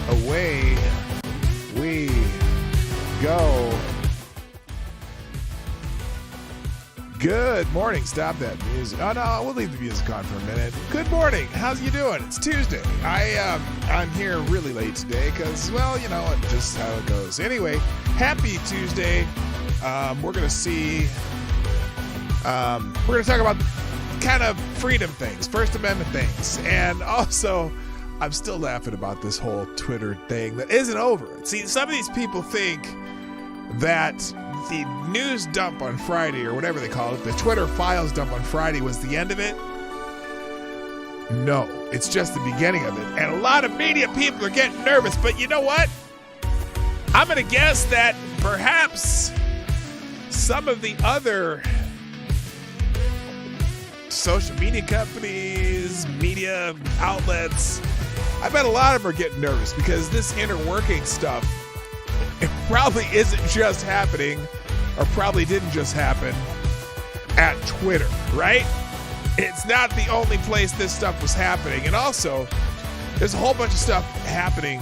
Away we go. Good morning. Stop that music. Oh no, we'll leave the music on for a minute. Good morning. How's you doing? It's Tuesday. I'm here really late today because, well, you know, just how it goes. Anyway, happy Tuesday. We're gonna see. We're gonna talk about kind of freedom things, First Amendment things, and also I'm still laughing about this whole Twitter thing that isn't over. See, some of these people think that the news dump on Friday, or whatever they call it, the Twitter files dump on Friday was the end of it. No, it's just the beginning of it. And a lot of media people are getting nervous, but you know what? I'm going to guess that perhaps some of the other social media companies, media outlets, I bet a lot of them are getting nervous because this inner working stuff, it probably isn't just happening, or probably didn't just happen at Twitter, right? It's not the only place this stuff was happening. And also, there's a whole bunch of stuff happening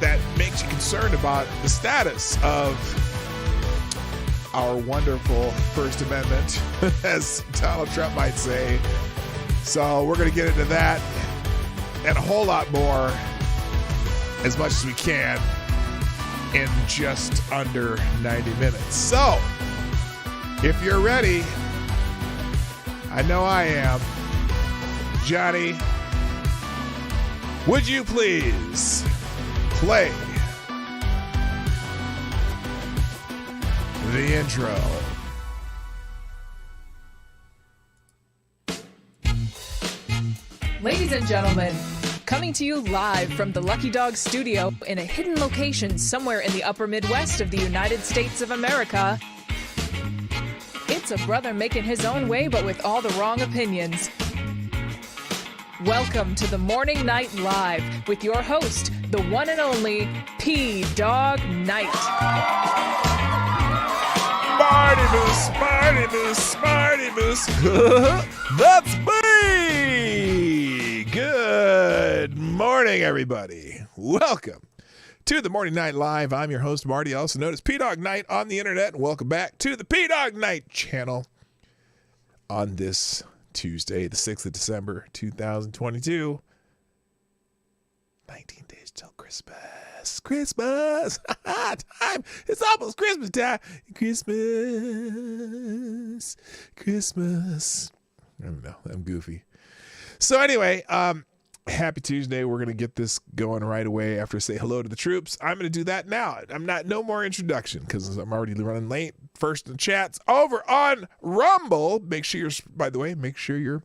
that makes you concerned about the status of our wonderful First Amendment, as Donald Trump might say. So we're going to get into that and a whole lot more, as much as we can, in just under 90 minutes. So, if you're ready, I know I am. Johnny, would you please play the intro? Ladies and gentlemen, coming to you live from the Lucky Dog studio in a hidden location somewhere in the upper Midwest of the United States of America, it's a brother making his own way but with all the wrong opinions. Welcome to the Morning Night Live with your host, the one and only Dawg Knight. Smarty Moose, Smarty Moose, Smarty Moose. That's me. Good morning, everybody. Welcome to the Morning Night Live. I'm your host, Marty, also known as Dawg Knight on the internet. And welcome back to the Dawg Knight Channel on this Tuesday, the 6th of December, 2022. 19 days till Christmas. Christmas time. It's almost Christmas time. Christmas. I don't know. I'm goofy. So anyway, happy Tuesday. We're going to get this going right away after I say hello to the troops. I'm going to do that now. No more introduction because I'm already running late. First in the chats over on Rumble. Make sure you're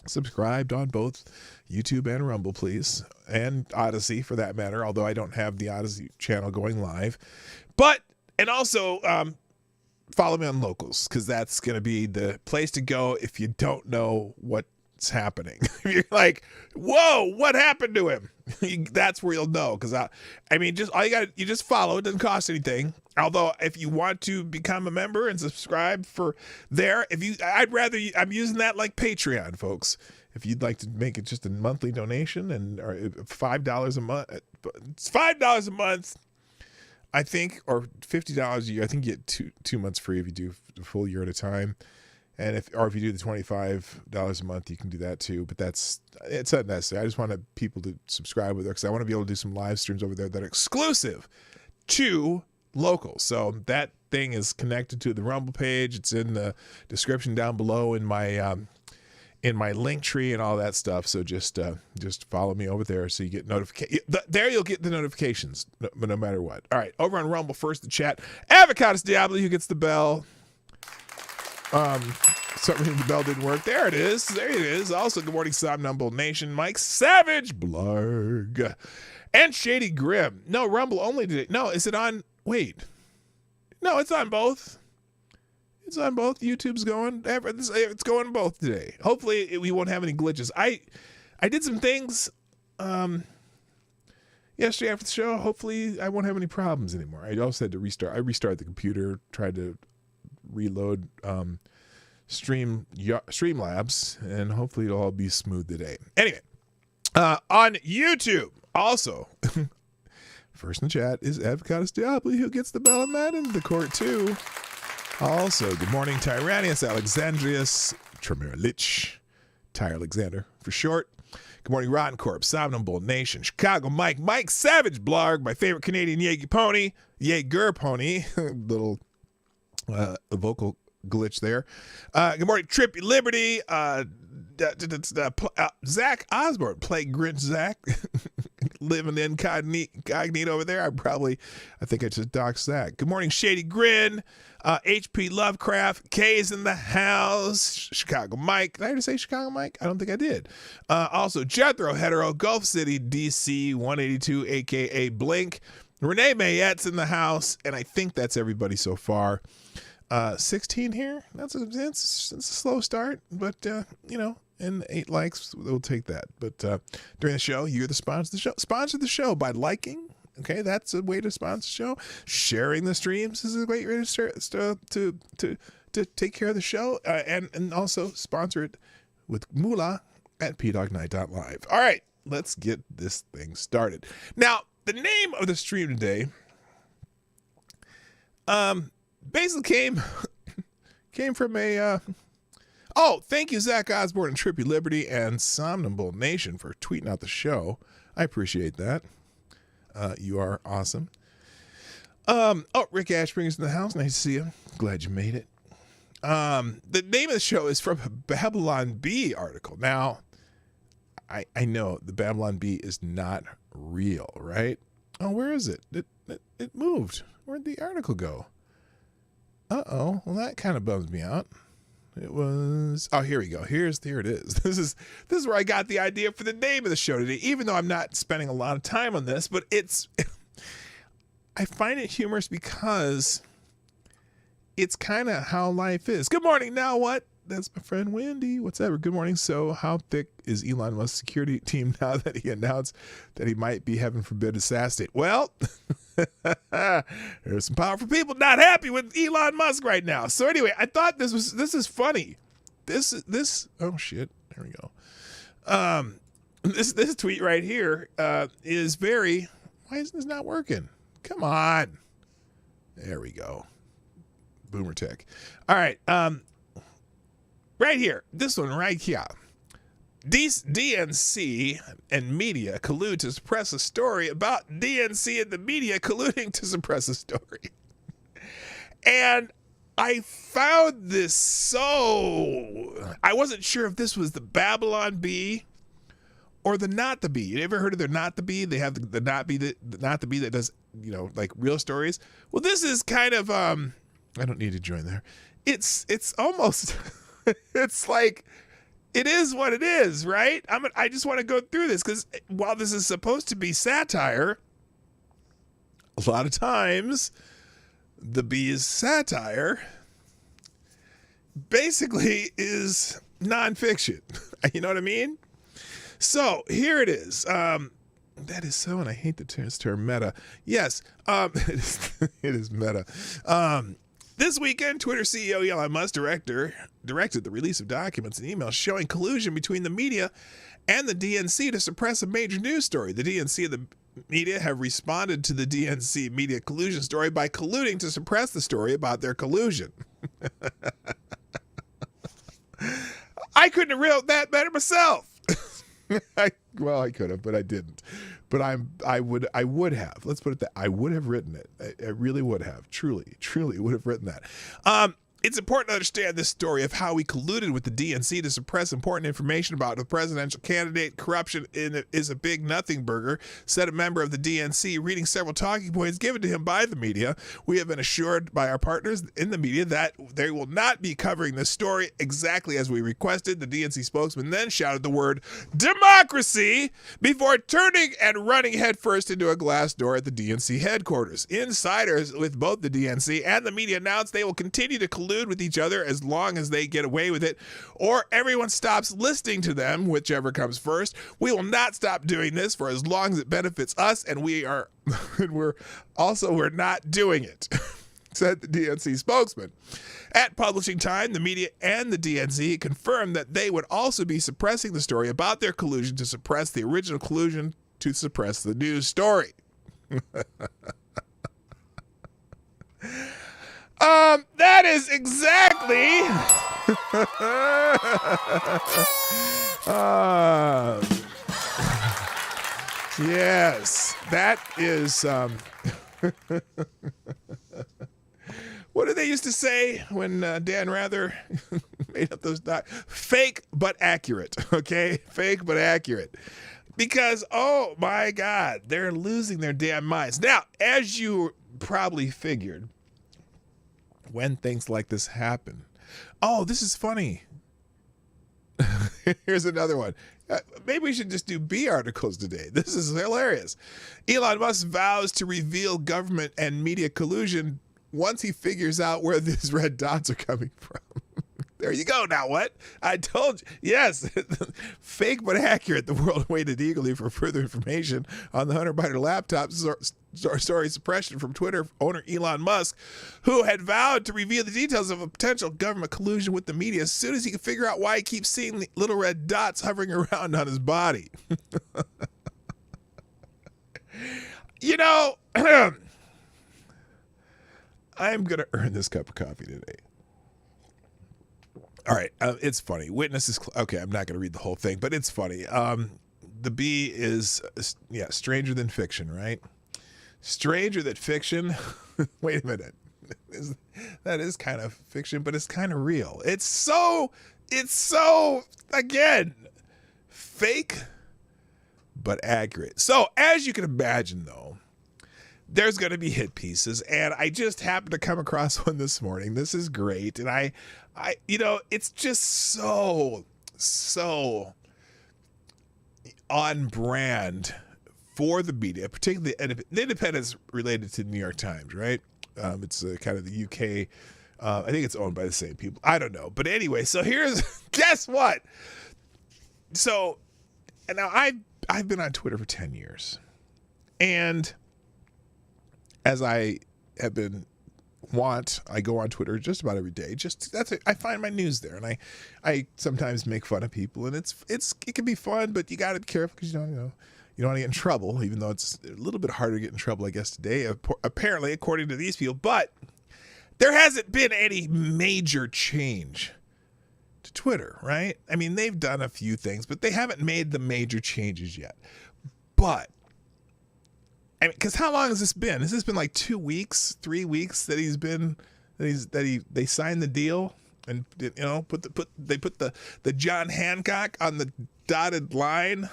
subscribed on both YouTube and Rumble, please. And Odyssey for that matter, although I don't have the Odyssey channel going live. And also follow me on Locals, because that's going to be the place to go if you don't know what's happening. You're like, whoa, what happened to him? That's where you'll know. Because you just follow. It doesn't cost anything. Although if you want to become a member and subscribe for there, I'm using that like Patreon, folks. If you'd like to make it just a monthly donation or $5 a month, it's $5 a month, I think, or $50 a year. I think you get two months free if you do a full year at a time. And if you do the $25 a month, you can do that too. But it's not necessary. I just wanted people to subscribe with it because I want to be able to do some live streams over there that are exclusive to Local. So that thing is connected to the Rumble page. It's in the description down below in my link tree and all that stuff. So just follow me over there so you get notifications. There you'll get the notifications no matter what. All right, over on Rumble first, the chat. Avocados Diablo, who gets the bell. Something the bell didn't work. There it is. There it is. Also, good morning, Somnambul Nation. Mike Savage, Blarg, and Shady Grim. No, Rumble only today. No, is it on? Wait. No, it's on both. It's on both. YouTube's going. It's going both today. Hopefully, we won't have any glitches. I did some things yesterday after the show. Hopefully, I won't have any problems anymore. I also had to restart. I restarted the computer, tried to reload Streamlabs, and hopefully it'll all be smooth today. Anyway, on YouTube, also, first in the chat is Avocados Diablo, who gets the bell on that into the court too. Also, good morning, Tyrannus, Alexandrius, Tremerilich, Tyre Alexander for short. Good morning, Rotten Corp, Somnambul Nation, Chicago Mike Savage, Blarg, my favorite Canadian Jaeger pony, little vocal glitch there. Good morning, Trippy Liberty, Zach Osborne, Plague Grinch Zach, living incognito over there. I think I just doxed Zach. Good morning, Shady Grin, HP Lovecraft, K's in the house, Chicago Mike. Did I ever say Chicago Mike? I don't think I did. Also, Jethro Hetero, Gulf City, DC 182, aka Blink. Renee Mayette's in the house, and I think that's everybody so far. 16 here. That's a slow start, but and 8 likes, we'll take that. But during the show, you're the sponsor of the show. Sponsor the show by liking. Okay, that's a way to sponsor the show. Sharing the streams is a great way to take care of the show, and also sponsor it with Moolah at pdognight.live. All right, let's get this thing started. Now, the name of the stream today basically came from a thank you Zach Osborne and Trippy Liberty and Somnambule Nation for tweeting out the show. I appreciate that. You are awesome. Rick Ashbringer's in the house. Nice to see you. Glad you made it. The name of the show is from a Babylon Bee article. Now, I know the Babylon Bee is not real, right? Oh, where is it? It moved. Where'd the article go? Well, that kind of bums me out. It was, here we go. Here it is. This is where I got the idea for the name of the show today, even though I'm not spending a lot of time on this, but I find it humorous because it's kind of how life is. Good morning. Now what? That's my friend Wendy. What's up? Good morning. So how thick is Elon Musk's security team now that he announced that he might be, heaven forbid, assassinated? Well, there's some powerful people not happy with Elon Musk right now. So anyway, I thought this is funny. This oh shit. There we go. This tweet right here is very, why is this not working? Come on. There we go. Boomer tech. All right. Right here. This one right here. DNC and media collude to suppress a story about DNC and the media colluding to suppress a story. And I found this I wasn't sure if this was the Babylon Bee or the Not the Bee. You ever heard of the Not the Bee? They have the Not Bee that does, like real stories. Well, this is kind of I don't need to join there. It's almost it's like it is what it is, right? I just want to go through this because while this is supposed to be satire, a lot of times the Bee's satire basically is nonfiction. You know what I mean? So here it is. That is so, and I hate the term meta. Yes, it is meta. This weekend, Twitter CEO Elon Musk directed the release of documents and emails showing collusion between the media and the DNC to suppress a major news story. The DNC and the media have responded to the DNC media collusion story by colluding to suppress the story about their collusion. I couldn't have wrote that better myself. I could have, but I didn't. But I would have. Let's put it that I would have written it. I really would have. Truly would have written that. It's important to understand this story of how we colluded with the DNC to suppress important information about the presidential candidate. Corruption is a big nothing burger, said a member of the DNC, reading several talking points given to him by the media. We have been assured by our partners in the media that they will not be covering this story exactly as we requested. The DNC spokesman then shouted the word democracy before turning and running headfirst into a glass door at the DNC headquarters. Insiders with both the DNC and the media announced they will continue to collude with each other as long as they get away with it, or everyone stops listening to them, whichever comes first. We will not stop doing this for as long as it benefits us, and we're not doing it, said the DNC spokesman. At publishing time, the media and the DNC confirmed that they would also be suppressing the story about their collusion to suppress the original collusion to suppress the news story. That is exactly. Yes, that is. What did they used to say when Dan Rather made up those fake but accurate? Okay, fake but accurate. Because, oh my God, they're losing their damn minds. Now, as you probably figured, when things like this happen, oh, this is funny. Here's another one. Maybe we should just do B articles today. This is hilarious. Elon Musk vows to reveal government and media collusion once he figures out where these red dots are coming from. There you go. Now what? I told you. Yes. Fake but accurate. The world waited eagerly for further information on the Hunter Biden laptop story suppression from Twitter owner Elon Musk, who had vowed to reveal the details of a potential government collusion with the media as soon as he could figure out why he keeps seeing the little red dots hovering around on his body. You know, I'm going to earn this cup of coffee today. All right. It's funny. Witness is... okay, I'm not going to read the whole thing, but it's funny. The bee is, stranger than fiction, right? Stranger than fiction. Wait a minute. That is kind of fiction, but it's kind of real. It's so, again, fake, but accurate. So, as you can imagine, though, there's going to be hit pieces, and I just happened to come across one this morning. This is great, and I it's just so on brand for the media, particularly the Independent's related to the New York Times, right? It's kind of the UK. I think it's owned by the same people. I don't know, but anyway. So guess what? So, and now I've been on Twitter for 10 years, and as I have been I go on Twitter just about every day. I find my news there, and I sometimes make fun of people, and it can be fun, but you got to be careful because you don't want to get in trouble. Even though it's a little bit harder to get in trouble, I guess, today, apparently, according to these people. But there hasn't been any major change to Twitter, right? I mean, they've done a few things, but they haven't made the major changes yet. But I mean, because how long has this been? Has this been like 2 weeks, 3 weeks that they signed the deal and they put the John Hancock on the dotted line,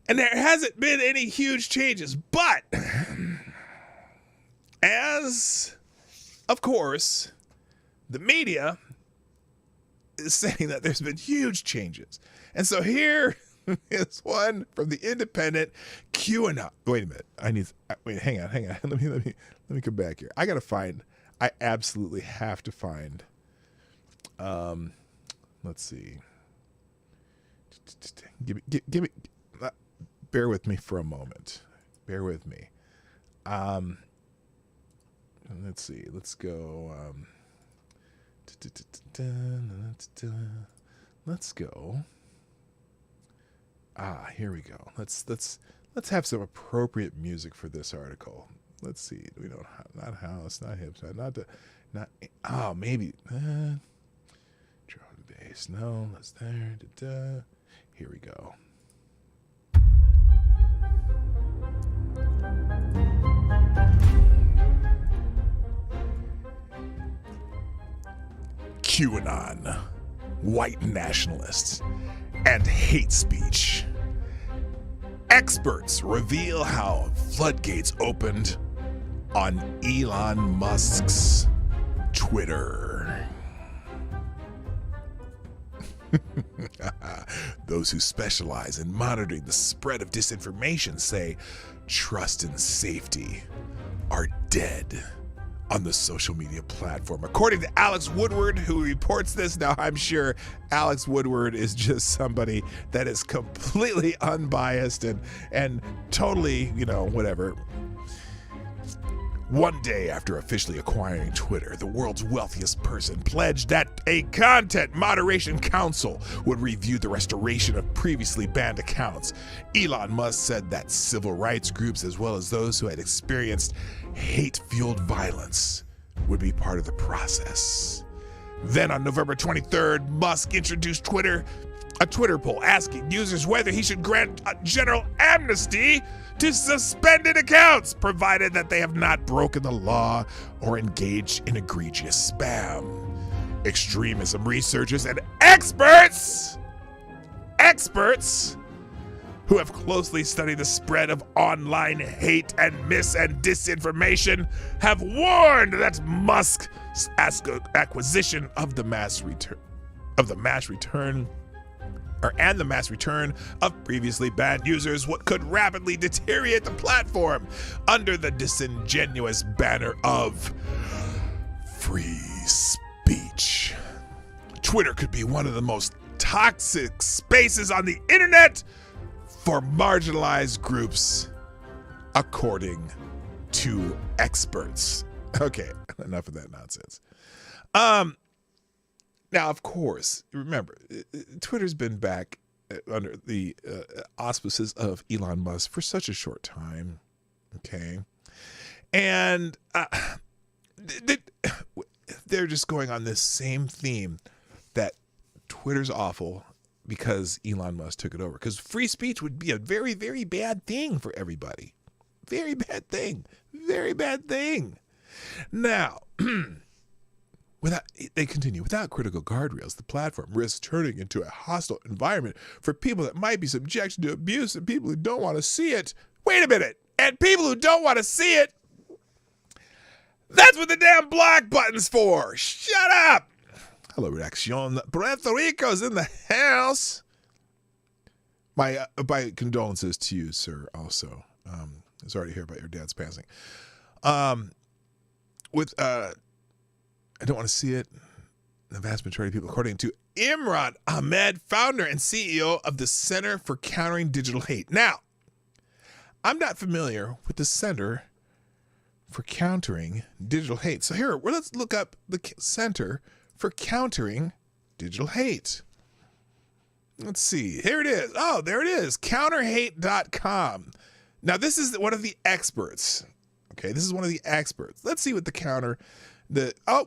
and there hasn't been any huge changes. But as of course the media is saying that there's been huge changes, and so here is one from the Independent. QAnon. Wait a minute. Hang on. Let me come back here. I absolutely have to find. Let's see. Give me. Bear with me for a moment. Bear with me. Let's see. Let's go. Let's go. Here we go. Let's have some appropriate music for this article. Let's see. We don't not house, not hip hop, maybe drum and bass. No, that's there. Here we go. QAnon, white nationalists, and hate speech. Experts reveal how floodgates opened on Elon Musk's Twitter. Those who specialize in monitoring the spread of disinformation say trust and safety are dead on the social media platform. According to Alex Woodward, who reports this. Now, I'm sure Alex Woodward is just somebody that is completely unbiased and totally, whatever. One day after officially acquiring Twitter, the world's wealthiest person pledged that a content moderation council would review the restoration of previously banned accounts. Elon Musk said that civil rights groups, as well as those who had experienced hate-fueled violence, would be part of the process. Then on November 23rd, Musk introduced a Twitter poll asking users whether he should grant a general amnesty to suspended accounts, provided that they have not broken the law or engaged in egregious spam. Extremism researchers and experts who have closely studied the spread of online hate and disinformation have warned that Musk's acquisition of the mass return of previously banned users could rapidly deteriorate the platform under the disingenuous banner of free speech. Twitter could be one of the most toxic spaces on the internet for marginalized groups, according to experts. Okay, enough of that nonsense. Now, of course, remember, Twitter's been back under the auspices of Elon Musk for such a short time. Okay. And they're just going on this same theme that Twitter's awful because Elon Musk took it over. Because free speech would be a very, very bad thing for everybody. Very bad thing. Very bad thing. Now, they continue, without critical guardrails, the platform risks turning into a hostile environment for people that might be subjected to abuse and people who don't want to see it. Wait a minute. And people who don't want to see it. That's what the damn block button's for. Shut up. Hello, Reaction. Puerto Rico's in the house. My condolences to you, sir, also. Sorry to hear about your dad's passing. I don't want to see it. The vast majority of people, according to Imran Ahmed, founder and CEO of the Center for Countering Digital Hate. Now, I'm not familiar with the Center for Countering Digital Hate. So here, let's look up the Center for Countering Digital Hate. Let's see. Here it is. Oh, there it is. Counterhate.com. Now, this is one of the experts. Okay, this is one of the experts. Let's see what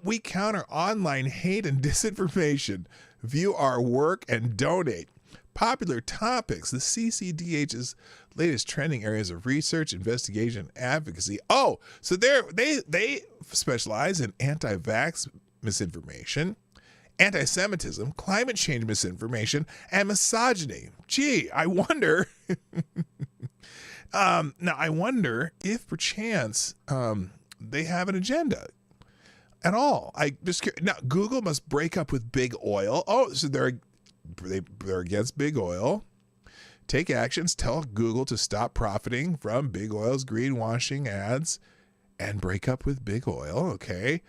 we counter online hate and disinformation. View our work and donate. Popular topics. The CCDH's latest trending areas of research, investigation, advocacy. Oh, so they specialize in anti-vax misinformation, anti-Semitism, climate change misinformation, and misogyny. Gee, I wonder. Now, I wonder if perchance they have an agenda at all. Now, Google must break up with big oil. Oh, so they're against big oil. Take actions. Tell Google to stop profiting from big oil's greenwashing ads and break up with big oil. Okay.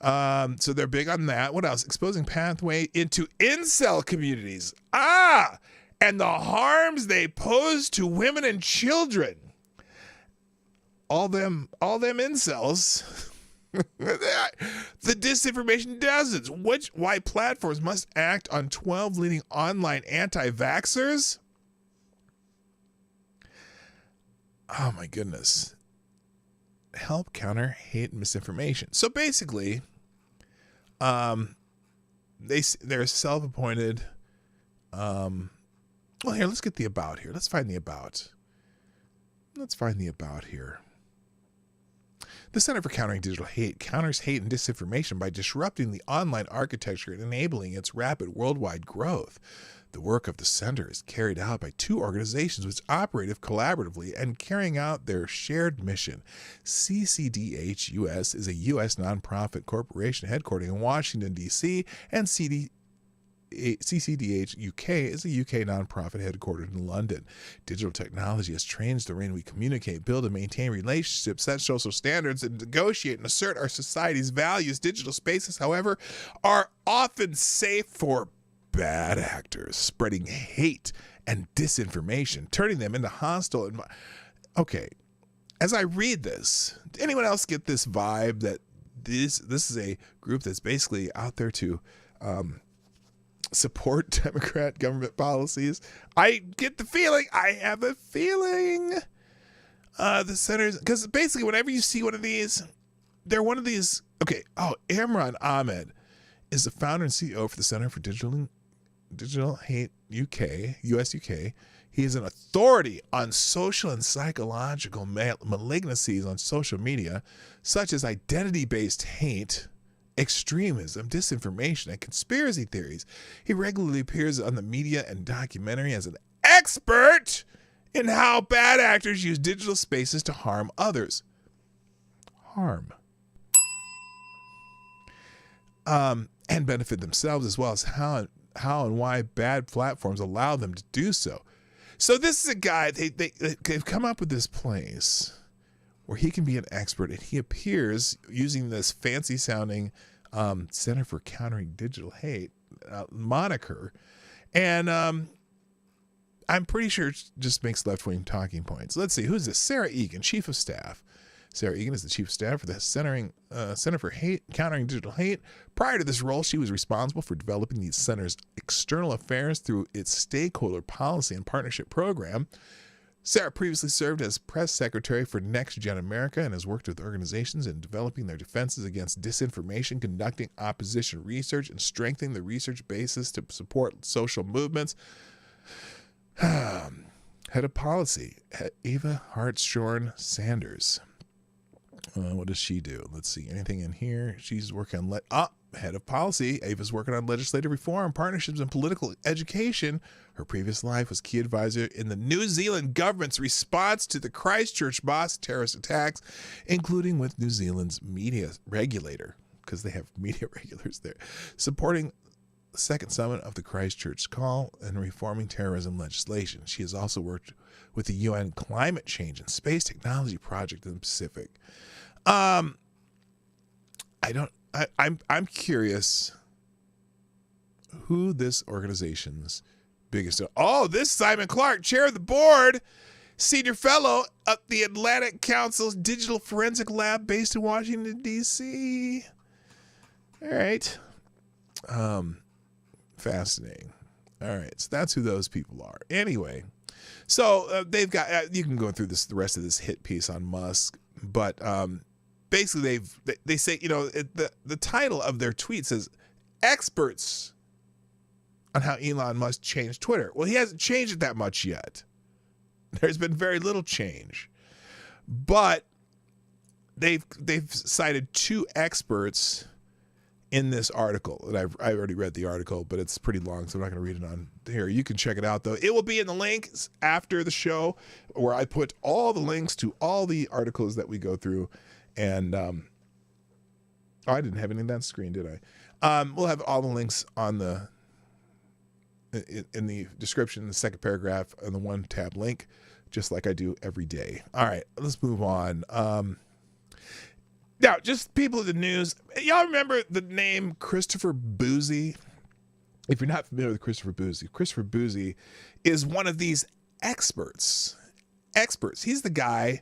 So they're big on that. What else? Exposing pathway into incel communities. And the harms they pose to women and children. All them incels. The disinformation dozens. Why platforms must act on 12 leading online anti-vaxxers? Oh my goodness. Help counter hate and misinformation. So basically, they're self-appointed. Well, here, let's get the about here. Let's find the about. Here. The Center for Countering Digital Hate counters hate and disinformation by disrupting the online architecture and enabling its rapid worldwide growth. The work of the center is carried out by two organizations which operate collaboratively and carrying out their shared mission. CCDH US is a U.S. nonprofit corporation headquartered in Washington, D.C., and CCDH UK is a UK nonprofit headquartered in London. Digital technology has changed the way we communicate, build, and maintain relationships, set social standards, and negotiate and assert our society's values. Digital spaces, however, are often safe for bad actors, spreading hate and disinformation, turning them into hostile. Okay, as I read this, did anyone else get this vibe that this is a group that's basically out there to support Democrat government policies? I get the feeling, I have a feeling the centers, because basically whenever you see one of these, they're one of these. Okay, Imran Ahmed is the founder and CEO for the Center for Digital Hate US UK. He is an authority on social and psychological malignancies on social media, such as identity-based hate, extremism, disinformation, and conspiracy theories. He regularly appears on the media and documentary as an expert in how bad actors use digital spaces to harm others. And benefit themselves, as well as how and why bad platforms allow them to do so. So this is a guy, they've come up with this place where he can be an expert, and he appears using this fancy sounding Center for Countering Digital Hate moniker. And I'm pretty sure it just makes left-wing talking points. Let's see, who's this? Sarah Egan, Chief of Staff. Sarah Egan is the Chief of Staff for the Center for Countering Digital Hate. Prior to this role, she was responsible for developing the center's external affairs through its stakeholder policy and partnership program. Sarah previously served as press secretary for Next Gen America and has worked with organizations in developing their defenses against disinformation, conducting opposition research, and strengthening the research basis to support social movements. Head of policy, Eva Hartshorn Sanders. What does she do? Let's see. Anything in here? She's working on head of policy. Ava's working on legislative reform, partnerships, and political education. Her previous life was key advisor in the New Zealand government's response to the Christchurch mosque terrorist attacks, including with New Zealand's media regulator, because they have media regulators there, supporting the second summit of the Christchurch call and reforming terrorism legislation. She has also worked with the UN Climate Change and Space Technology Project in the Pacific. I'm curious who this organization's biggest. Oh, this Simon Clark, chair of the board, senior fellow at the Atlantic Council's Digital Forensic Lab based in Washington, D.C. All right. Fascinating. All right. So that's who those people are. Anyway, so they've got, you can go through the rest of this hit piece on Musk, but basically they say, the title of their tweet says experts on how Elon Musk changed Twitter. Well, he hasn't changed it that much yet. There's been very little change, but they've cited two experts in this article, and I've already read the article, but it's pretty long, so I'm not going to read it on here. You can check it out, though. It will be in the links after the show, where I put all the links to all the articles that we go through. And I didn't have any on that screen, did I? We'll have all the links on in the description, the second paragraph, and the one tab link, just like I do every day. All right, let's move on. Now, just people in the news. Y'all remember the name Christopher Bouzy? If you're not familiar with Christopher Bouzy is one of these experts. He's the guy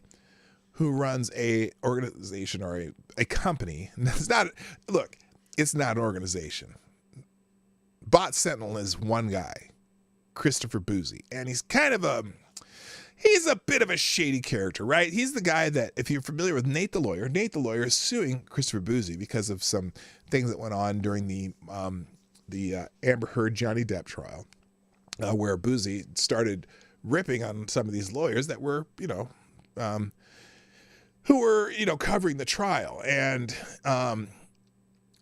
who runs a organization or a company. It's not an organization. Bot Sentinel is one guy, Christopher Bouzy, and he's a bit of a shady character, right? He's the guy that, if you're familiar with Nate the lawyer is suing Christopher Bouzy because of some things that went on during the Amber Heard Johnny Depp trial, where Bouzy started ripping on some of these lawyers that were, who were, covering the trial. And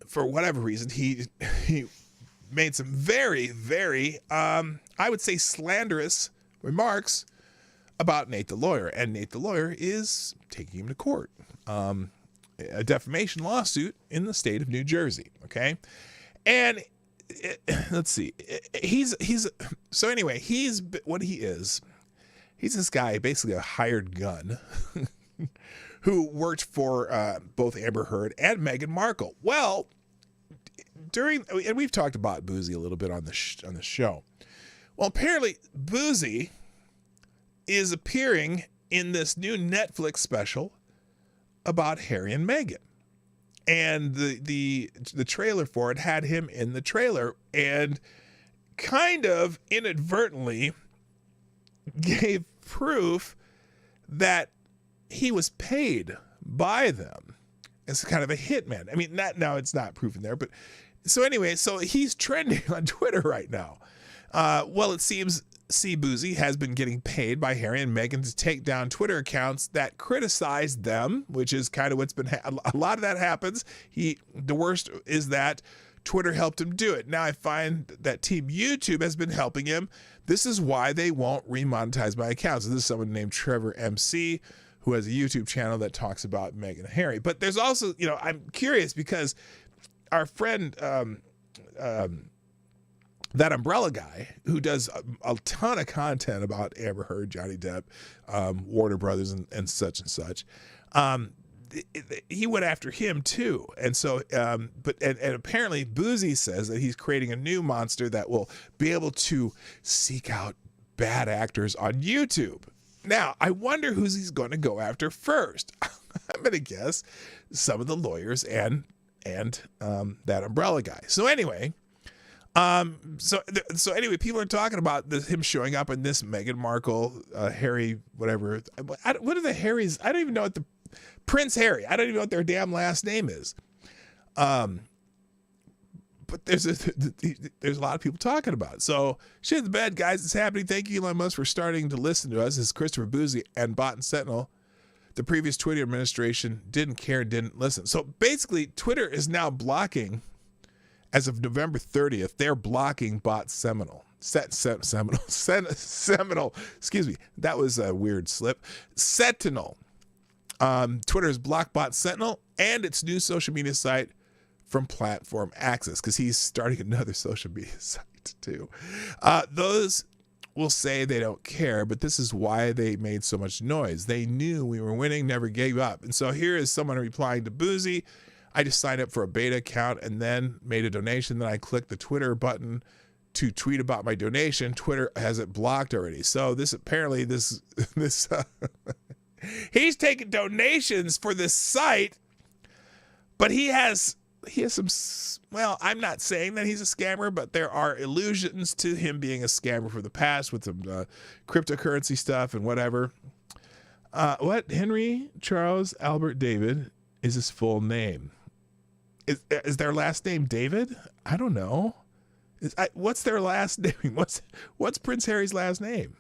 for whatever reason, he made some very, very, I would say, slanderous remarks about Nate the lawyer. And Nate the lawyer is taking him to court. A defamation lawsuit in the state of New Jersey. Okay. And let's see. He's what he is. He's this guy, basically a hired gun who worked for both Amber Heard and Meghan Markle. Well, and we've talked about Bouzy a little bit on the show. Well, apparently Bouzy is appearing in this new Netflix special about Harry and Meghan. And the trailer for it had him in the trailer and kind of inadvertently gave proof that he was paid by them as kind of a hitman. I mean, it's not proven there, but so anyway, so he's trending on Twitter right now. Well, it seems Bouzy has been getting paid by Harry and Meghan to take down Twitter accounts that criticize them, which is kind of what's been a lot of that happens. The worst is that Twitter helped him do it. Now I find that Team YouTube has been helping him. This is why they won't remonetize my accounts. This is someone named Trevor MC, who has a YouTube channel that talks about Meghan and Harry. But there's also, I'm curious because our friend, that umbrella guy who does a ton of content about Amber Heard, Johnny Depp, Warner Brothers, and such, he went after him too. And so, and apparently Bouzy says that he's creating a new monster that will be able to seek out bad actors on YouTube. Now, I wonder who he's going to go after first. I'm going to guess some of the lawyers and that umbrella guy. So anyway, So anyway, people are talking about him showing up in this Meghan Markle, Harry, whatever. What are the Harrys? I don't even know what the Prince Harry. I don't even know what their damn last name is. But there's a lot of people talking about it. So shit in the bed, guys. It's happening. Thank you, Elon Musk, for starting to listen to us. This is Christopher Boozy and Bot and Sentinel. The previous Twitter administration didn't care, didn't listen. So basically, Twitter is now blocking, as of November 30th, they're blocking Bot Seminole. Seminole. Excuse me. That was a weird slip. Sentinel. Twitter has blocked Bot Sentinel and its new social media site from platform access, because he's starting another social media site too. Those will say they don't care, but this is why they made so much noise. They knew we were winning, never gave up. And so here is someone replying to Boozy. I just signed up for a beta account and then made a donation. Then I clicked the Twitter button to tweet about my donation. Twitter has it blocked already. So this apparently he's taking donations for this site, but he has some, well, I'm not saying that he's a scammer, but there are allusions to him being a scammer from the past with some cryptocurrency stuff and whatever. What? Henry Charles Albert David is his full name. Is their last name David? I don't know. What's their last name? What's Prince Harry's last name?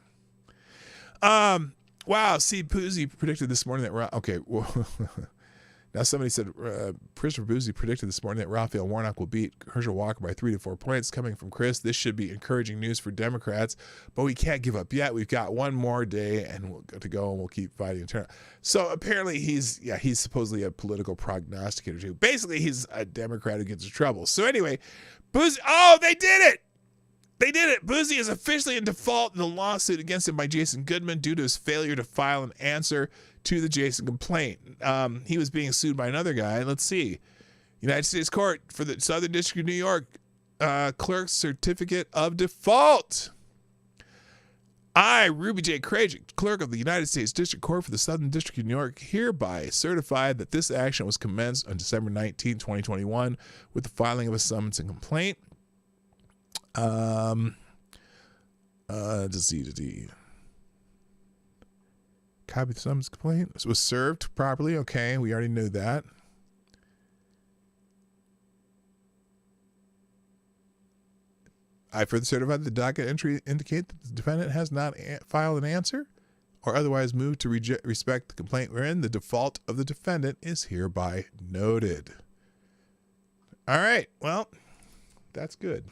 Wow. See, Boozy predicted this morning that okay. Well, now somebody said Christopher Boozy predicted this morning that Raphael Warnock will beat Herschel Walker by 3 to 4 points. Coming from Chris, this should be encouraging news for Democrats, but we can't give up yet. We've got one more day and we'll keep fighting. So apparently he's supposedly a political prognosticator too. Basically, he's a Democrat who gets in trouble. So anyway, Boozy, they did it. They did it. Boozy is officially in default in the lawsuit against him by Jason Goodman due to his failure to file an answer to the Jason complaint. He was being sued by another guy. Let's see. United States Court for the Southern District of New York, clerk's certificate of default. I, Ruby J. Krajcik, clerk of the United States District Court for the Southern District of New York, hereby certified that this action was commenced on December 19, 2021, with the filing of a summons and complaint. Copy the summons complaint. It was served properly. Okay, we already knew that. I further certify that the docket entry indicate that the defendant has not filed an answer or otherwise moved to respect the complaint wherein the default of the defendant is hereby noted. All right, well, that's good.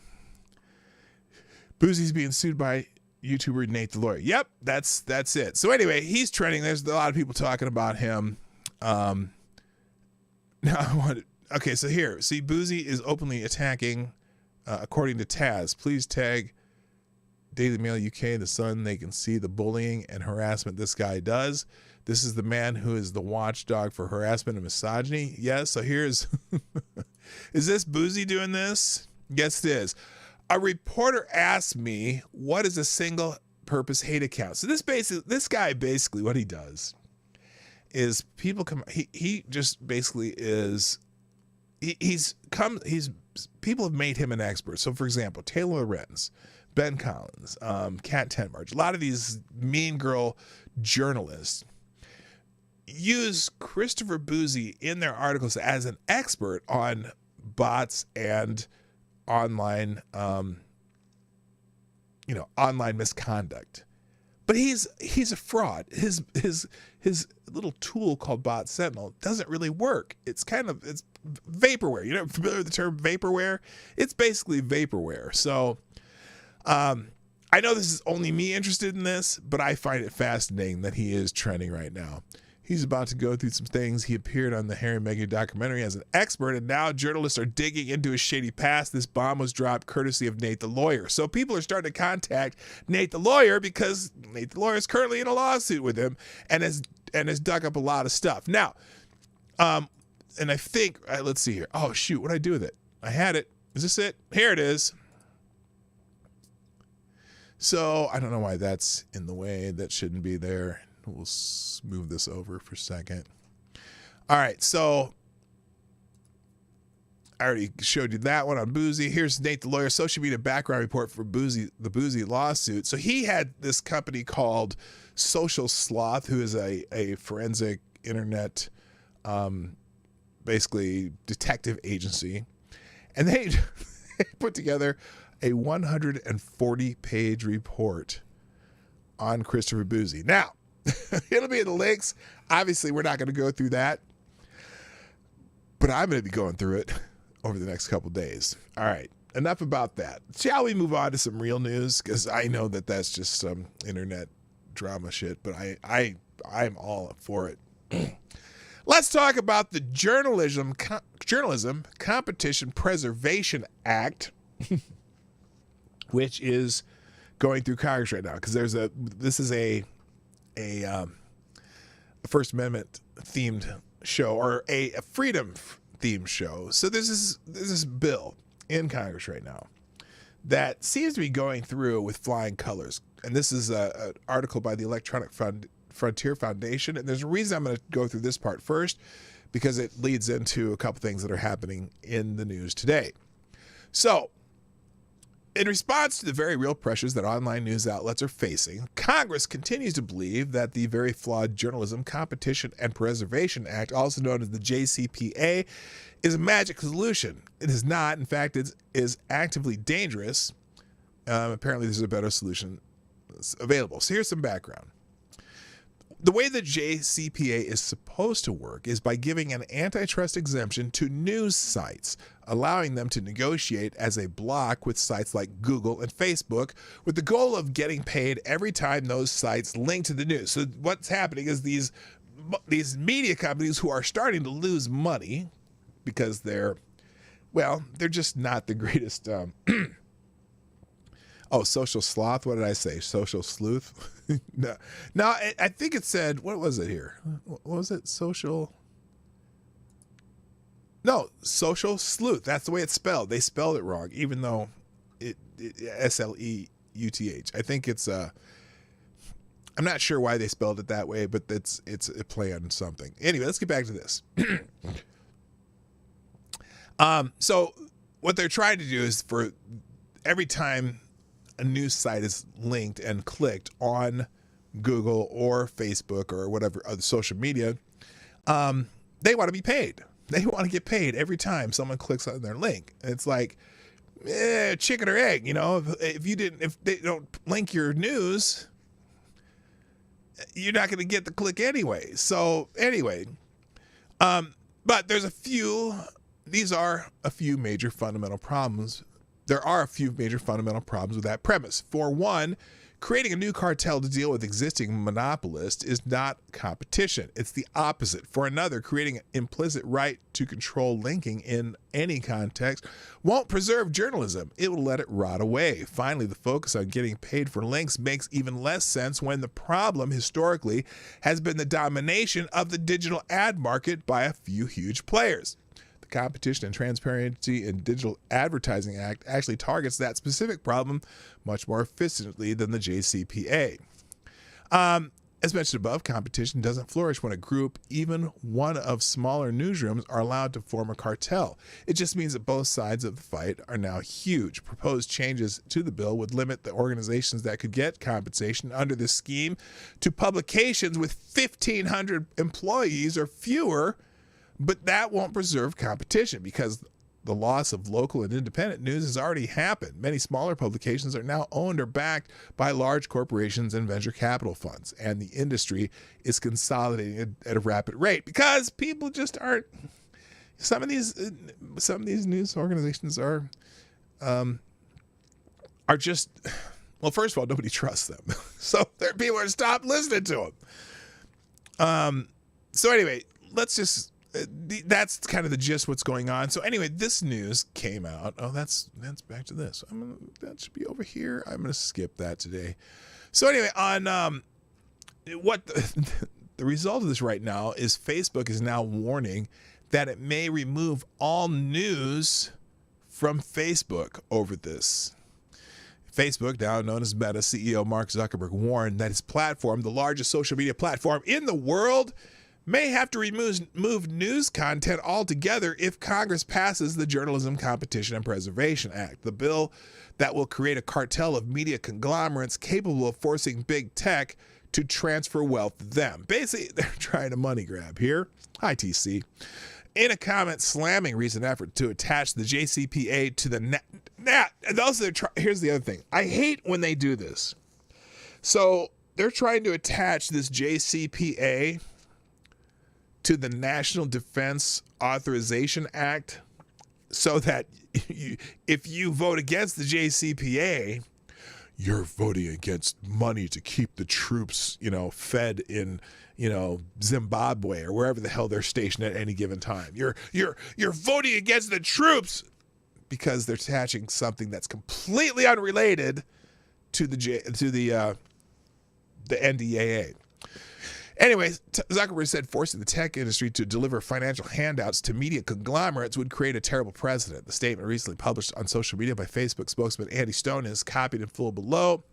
Boozy's being sued by YouTuber Nate the Lawyer. Yep, that's it. So anyway, he's trending. There's a lot of people talking about him. So here, see, Boozy is openly attacking, according to Taz. Please tag Daily Mail UK, The Sun. They can see the bullying and harassment this guy does. This is the man who is the watchdog for harassment and misogyny. Yes, so here's, is this Boozy doing this? Yes, it is. A reporter asked me, what is a single purpose hate account? So this guy basically what he does is people come, he just basically is, people have made him an expert. So for example, Taylor Lorenz, Ben Collins, Kat Tenmarch, a lot of these mean girl journalists use Christopher Boozy in their articles as an expert on bots and online online misconduct. But he's a fraud. His little tool called Bot Sentinel doesn't really work. It's vaporware. You're familiar with the term vaporware? It's basically vaporware. So I know this is only me interested in this, but I find it fascinating that he is trending right now. He's about to go through some things. He appeared on the Harry and Meghan documentary as an expert, and now journalists are digging into his shady past. This bomb was dropped courtesy of Nate the Lawyer. So people are starting to contact Nate the Lawyer because Nate the Lawyer is currently in a lawsuit with him and has dug up a lot of stuff. Now, and I think, let's see here. Oh, shoot, what did I do with it? I had it. Is this it? Here it is. So I don't know why that's in the way. That shouldn't be there. We'll move this over for a second. All right, so I already showed you that one on Boozy. Here's Nate the lawyer, social media background report for Boozy, the Boozy lawsuit. So he had this company called Social Sloth, who is a forensic internet, basically detective agency. And they put together a 140-page report on Christopher Boozy. Now, it'll be in the links. Obviously, we're not going to go through that, but I'm going to be going through it over the next couple days. All right, enough about that. Shall we move on to some real news? Because I know that that's just some internet drama shit, but I'm all up for it. Let's talk about the Journalism Competition Preservation Act, which is going through Congress right now. Because this is a First Amendment themed show, or a freedom themed show. So there's this bill in Congress right now that seems to be going through with flying colors. And this is an article by the Electronic Frontier Foundation. And there's a reason I'm going to go through this part first, because it leads into a couple things that are happening in the news today. So, in response to the very real pressures that online news outlets are facing, Congress continues to believe that the very flawed Journalism Competition and Preservation Act, also known as the JCPA, is a magic solution. It is not. In fact, it is actively dangerous. Apparently, there's a better solution available. So here's some background. The way the JCPA is supposed to work is by giving an antitrust exemption to news sites, allowing them to negotiate as a block with sites like Google and Facebook, with the goal of getting paid every time those sites link to the news. So what's happening is these media companies who are starting to lose money because they're just not the greatest. Social sloth. What did I say? Social sleuth? No, I think it said, what was it here? What was it? Social sleuth. That's the way it's spelled. They spelled it wrong, even though it SLEUTH. I think it's I'm not sure why they spelled it that way, but it's a play on something. Anyway, let's get back to this. So what they're trying to do is, for every time a news site is linked and clicked on Google or Facebook or whatever other social media, they want to be paid. They want to get paid every time someone clicks on their link. It's like chicken or egg, if they don't link your news, you're not going to get the click anyway. So anyway, but these are a few major fundamental problems. There are a few major fundamental problems with that premise. For one, creating a new cartel to deal with existing monopolists is not competition. It's the opposite. For another, creating an implicit right to control linking in any context won't preserve journalism. It will let it rot away. Finally, the focus on getting paid for links makes even less sense when the problem historically has been the domination of the digital ad market by a few huge players. The Competition and Transparency in Digital Advertising Act actually targets that specific problem much more efficiently than the JCPA. As mentioned above, competition doesn't flourish when a group, even one of smaller newsrooms, are allowed to form a cartel. It just means that both sides of the fight are now huge. Proposed changes to the bill would limit the organizations that could get compensation under this scheme to publications with 1,500 employees or fewer. But that won't preserve competition, because the loss of local and independent news has already happened. Many smaller publications are now owned or backed by large corporations and venture capital funds, and the industry is consolidating at a rapid rate because people just aren't. Some of these news organizations are just, well, first of all, nobody trusts them, so people are stopped listening to them. So anyway, let's just. That's kind of the gist of what's going on. So anyway, this news came out. Oh, that's back to this. That should be over here. I'm going to skip that today. So anyway, on what the result of this right now is, Facebook is now warning that it may remove all news from Facebook over this. Facebook, now known as Meta, CEO Mark Zuckerberg warned that his platform, the largest social media platform in the world, may have to remove news content altogether if Congress passes the Journalism Competition and Preservation Act, the bill that will create a cartel of media conglomerates capable of forcing big tech to transfer wealth to them. Basically, they're trying to money grab here. Hi, TC. In a comment slamming recent effort to attach the JCPA to the here's the other thing. I hate when they do this. So they're trying to attach this JCPA to the National Defense Authorization Act so that if you vote against the JCPA, you're voting against money to keep the troops, fed in, Zimbabwe or wherever the hell they're stationed at any given time. You're voting against the troops because they're attaching something that's completely unrelated to the NDAA. Anyways, Zuckerberg said forcing the tech industry to deliver financial handouts to media conglomerates would create a terrible precedent. The statement recently published on social media by Facebook spokesman Andy Stone is copied in full below.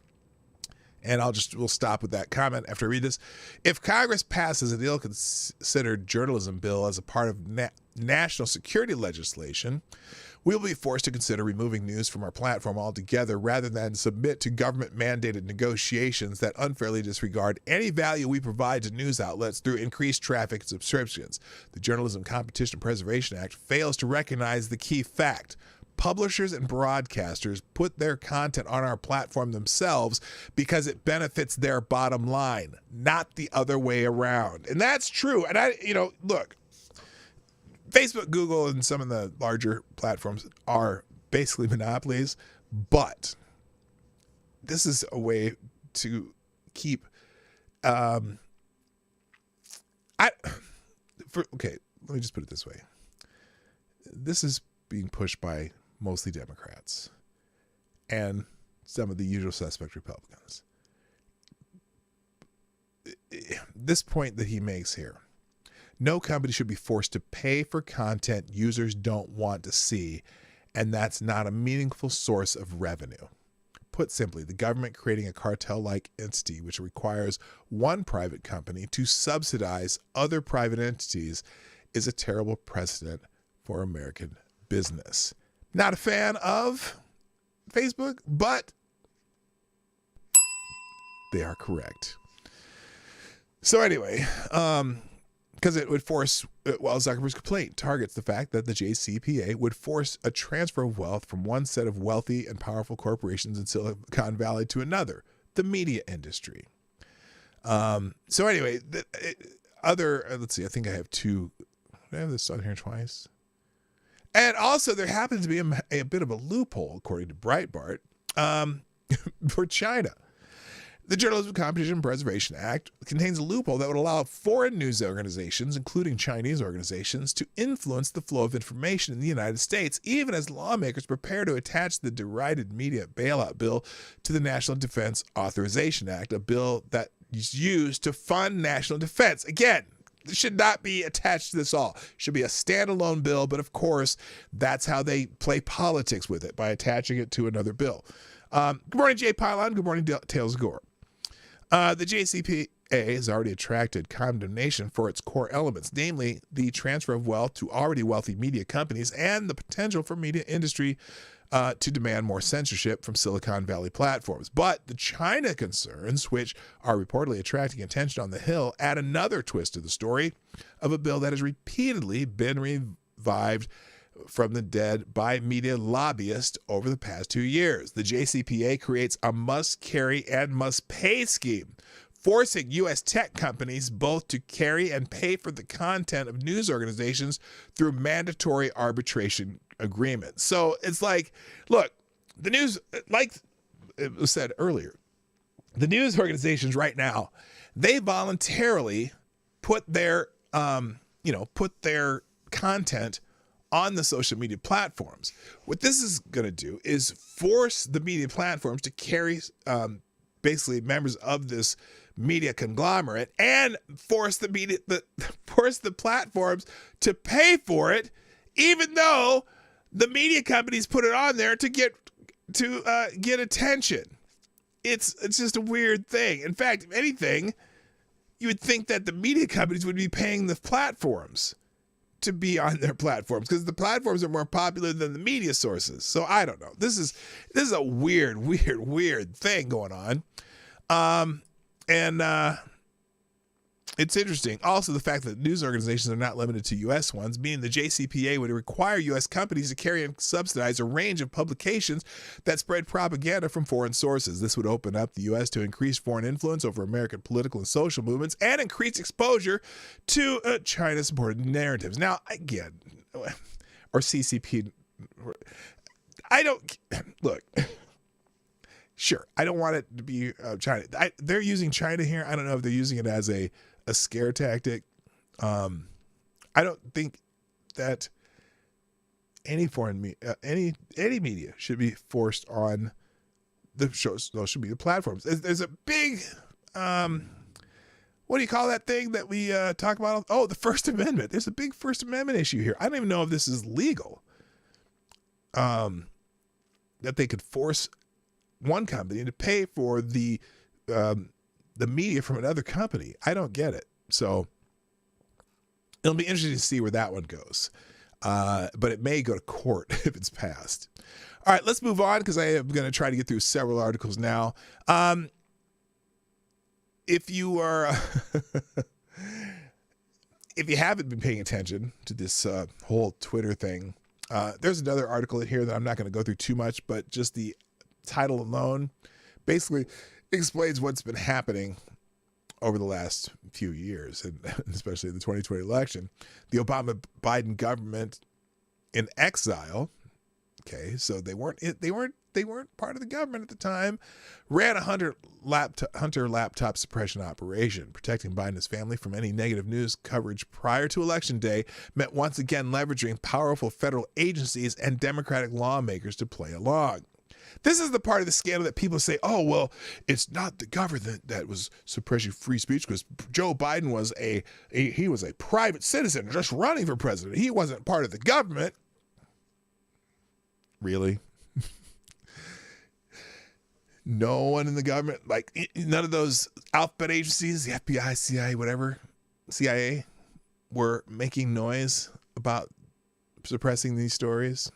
And we'll stop with that comment after I read this. If Congress passes an ill-considered journalism bill as a part of national security legislation, we'll be forced to consider removing news from our platform altogether rather than submit to government-mandated negotiations that unfairly disregard any value we provide to news outlets through increased traffic and subscriptions. The Journalism Competition and Preservation Act fails to recognize the key fact. Publishers and broadcasters put their content on our platform themselves because it benefits their bottom line, not the other way around. And that's true. And look, Facebook, Google, and some of the larger platforms are basically monopolies, but this is a way to keep let me just put it this way. This is being pushed by mostly Democrats and some of the usual suspect Republicans. This point that he makes here, no company should be forced to pay for content users don't want to see, and that's not a meaningful source of revenue. Put simply, the government creating a cartel-like entity which requires one private company to subsidize other private entities is a terrible precedent for American business. Not a fan of Facebook, but they are correct. So anyway, because it would force, Zuckerberg's complaint targets the fact that the JCPA would force a transfer of wealth from one set of wealthy and powerful corporations in Silicon Valley to another, the media industry. So anyway, let's see, I think I have two. Did I have this on here twice? And also, there happens to be a bit of a loophole, according to Breitbart, for China. The Journalism Competition and Preservation Act contains a loophole that would allow foreign news organizations, including Chinese organizations, to influence the flow of information in the United States, even as lawmakers prepare to attach the derided media bailout bill to the National Defense Authorization Act, a bill that is used to fund national defense. Again, it should not be attached to this all. It should be a standalone bill, but of course, that's how they play politics with it, by attaching it to another bill. Good morning, Jay Pylon. Good morning, Tails Gore. The JCPA has already attracted condemnation for its core elements, namely the transfer of wealth to already wealthy media companies and the potential for media industry to demand more censorship from Silicon Valley platforms. But the China concerns, which are reportedly attracting attention on the Hill, add another twist to the story of a bill that has repeatedly been revived from the dead by media lobbyists over the past 2 years. The JCPA creates a must-carry and must-pay scheme, forcing U.S. tech companies both to carry and pay for the content of news organizations through mandatory arbitration agreements. So it's like, look, the news, like it was said earlier, the news organizations right now, they voluntarily put their, content on the social media platforms. What this is going to do is force the media platforms to carry basically members of this media conglomerate and force the platforms to pay for it, even though the media companies put it on there to get attention. It's just a weird thing. In fact, if anything, you would think that the media companies would be paying the platforms to be on their platforms because the platforms are more popular than the media sources. So I don't know. This is a weird thing going on. It's interesting. Also, the fact that news organizations are not limited to U.S. ones, meaning the JCPA would require U.S. companies to carry and subsidize a range of publications that spread propaganda from foreign sources. This would open up the U.S. to increased foreign influence over American political and social movements and increase exposure to China-supported narratives. Now, again, or CCP, I don't, look, sure, I don't want it to be China. They're using China here. I don't know if they're using it as a scare tactic. I don't think that any foreign any media should be forced on the social media platforms. There's a big what do you call that thing that we talk about? Oh, the First Amendment. There's a big First Amendment issue here. I don't even know if this is legal. That they could force one company to pay for the media from another company. I don't get it. So it'll be interesting to see where that one goes. But it may go to court if it's passed. All right, let's move on because I am going to try to get through several articles now. If you are, if you haven't been paying attention to this whole Twitter thing, there's another article in here that I'm not going to go through too much, but just the title alone basically explains what's been happening over the last few years, and especially the 2020 election. The Obama-Biden government in exile. Okay, so they weren't part of the government at the time. Ran a Hunter laptop suppression operation, protecting Biden and his family from any negative news coverage prior to Election Day. Meant once again leveraging powerful federal agencies and Democratic lawmakers to play along. This is the part of the scandal that people say, oh, well, it's not the government that was suppressing free speech because Joe Biden was a private citizen just running for president. He wasn't part of the government. Really? No one in the government, like none of those alphabet agencies, the FBI, CIA, were making noise about suppressing these stories.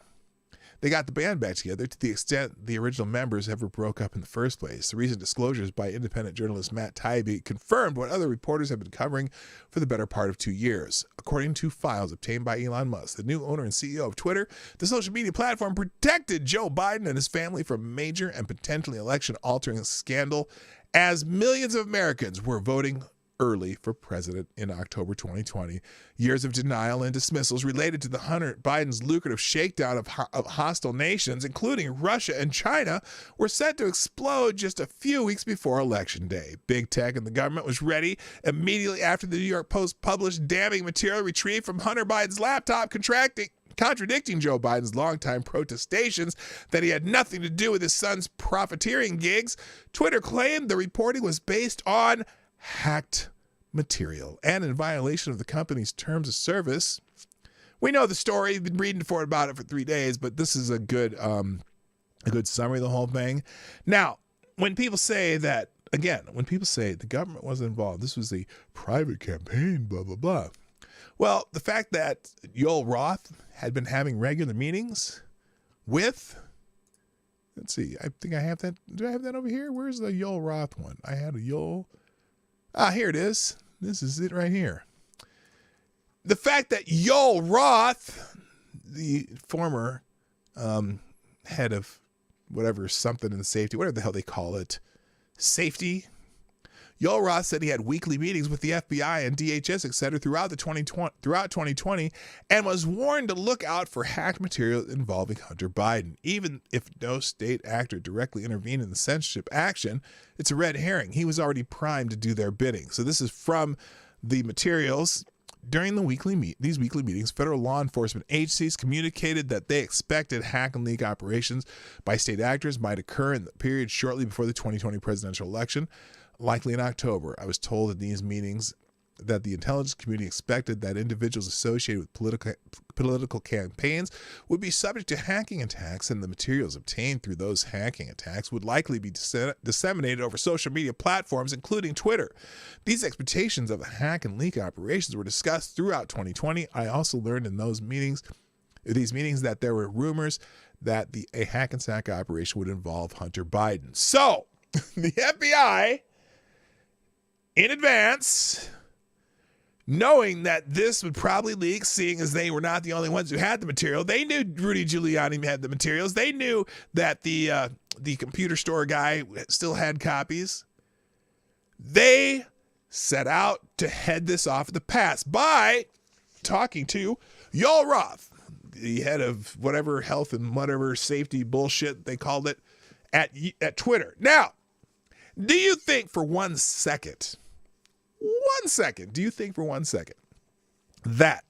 They got the band back together to the extent the original members ever broke up in the first place. The recent disclosures by independent journalist Matt Taibbi confirmed what other reporters have been covering for the better part of 2 years. According to files obtained by Elon Musk, the new owner and CEO of Twitter, the social media platform protected Joe Biden and his family from major and potentially election-altering scandal as millions of Americans were voting early for president in October 2020. Years of denial and dismissals related to the Hunter Biden's lucrative shakedown of hostile nations, including Russia and China, were set to explode just a few weeks before Election Day. Big tech and the government was ready immediately after the New York Post published damning material retrieved from Hunter Biden's laptop contradicting Joe Biden's longtime protestations that he had nothing to do with his son's profiteering gigs. Twitter claimed the reporting was based on hacked material and in violation of the company's terms of service. We know the story. You've been reading about it for 3 days, but this is a good summary of the whole thing. Now, when people say the government wasn't involved, this was a private campaign, blah, blah, blah. Well, the fact that Yoel Roth had been having regular meetings with, let's see, I think I have that. Do I have that over here? Where's the Yoel Roth one? I had a Yoel. Here it is. This is it right here. The fact that Yoel Roth, the former head of whatever, something in safety, whatever the hell they call it, safety, Yoel Roth said he had weekly meetings with the FBI and DHS, etc. throughout 2020 and was warned to look out for hacked material involving Hunter Biden. Even if no state actor directly intervened in the censorship action, it's a red herring. He was already primed to do their bidding. So this is from the materials. During these weekly meetings, federal law enforcement agencies communicated that they expected hack and leak operations by state actors might occur in the period shortly before the 2020 presidential election, likely in October. I was told in these meetings that the intelligence community expected that individuals associated with political campaigns would be subject to hacking attacks, and the materials obtained through those hacking attacks would likely be disseminated over social media platforms, including Twitter. These expectations of the hack and leak operations were discussed throughout 2020. I also learned in these meetings that there were rumors that a hack and sack operation would involve Hunter Biden. So, the FBI, in advance, knowing that this would probably leak, seeing as they were not the only ones who had the material, they knew Rudy Giuliani had the materials. They knew that the computer store guy still had copies. They set out to head this off at the pass by talking to Yoel Roth, the head of whatever health and whatever safety bullshit they called it at Twitter. Now, do you think for 1 second, do you think for 1 second that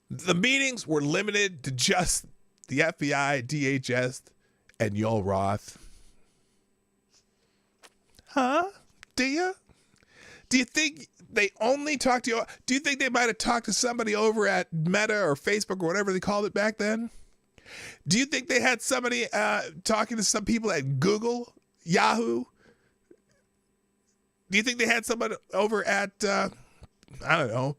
the meetings were limited to just the FBI, DHS, and Yoel Roth? Huh? Do you? Do you think they only talked to you? Do you think they might have talked to somebody over at Meta or Facebook or whatever they called it back then? Do you think they had somebody talking to some people at Google, Yahoo? Do you think they had somebody over at, I don't know,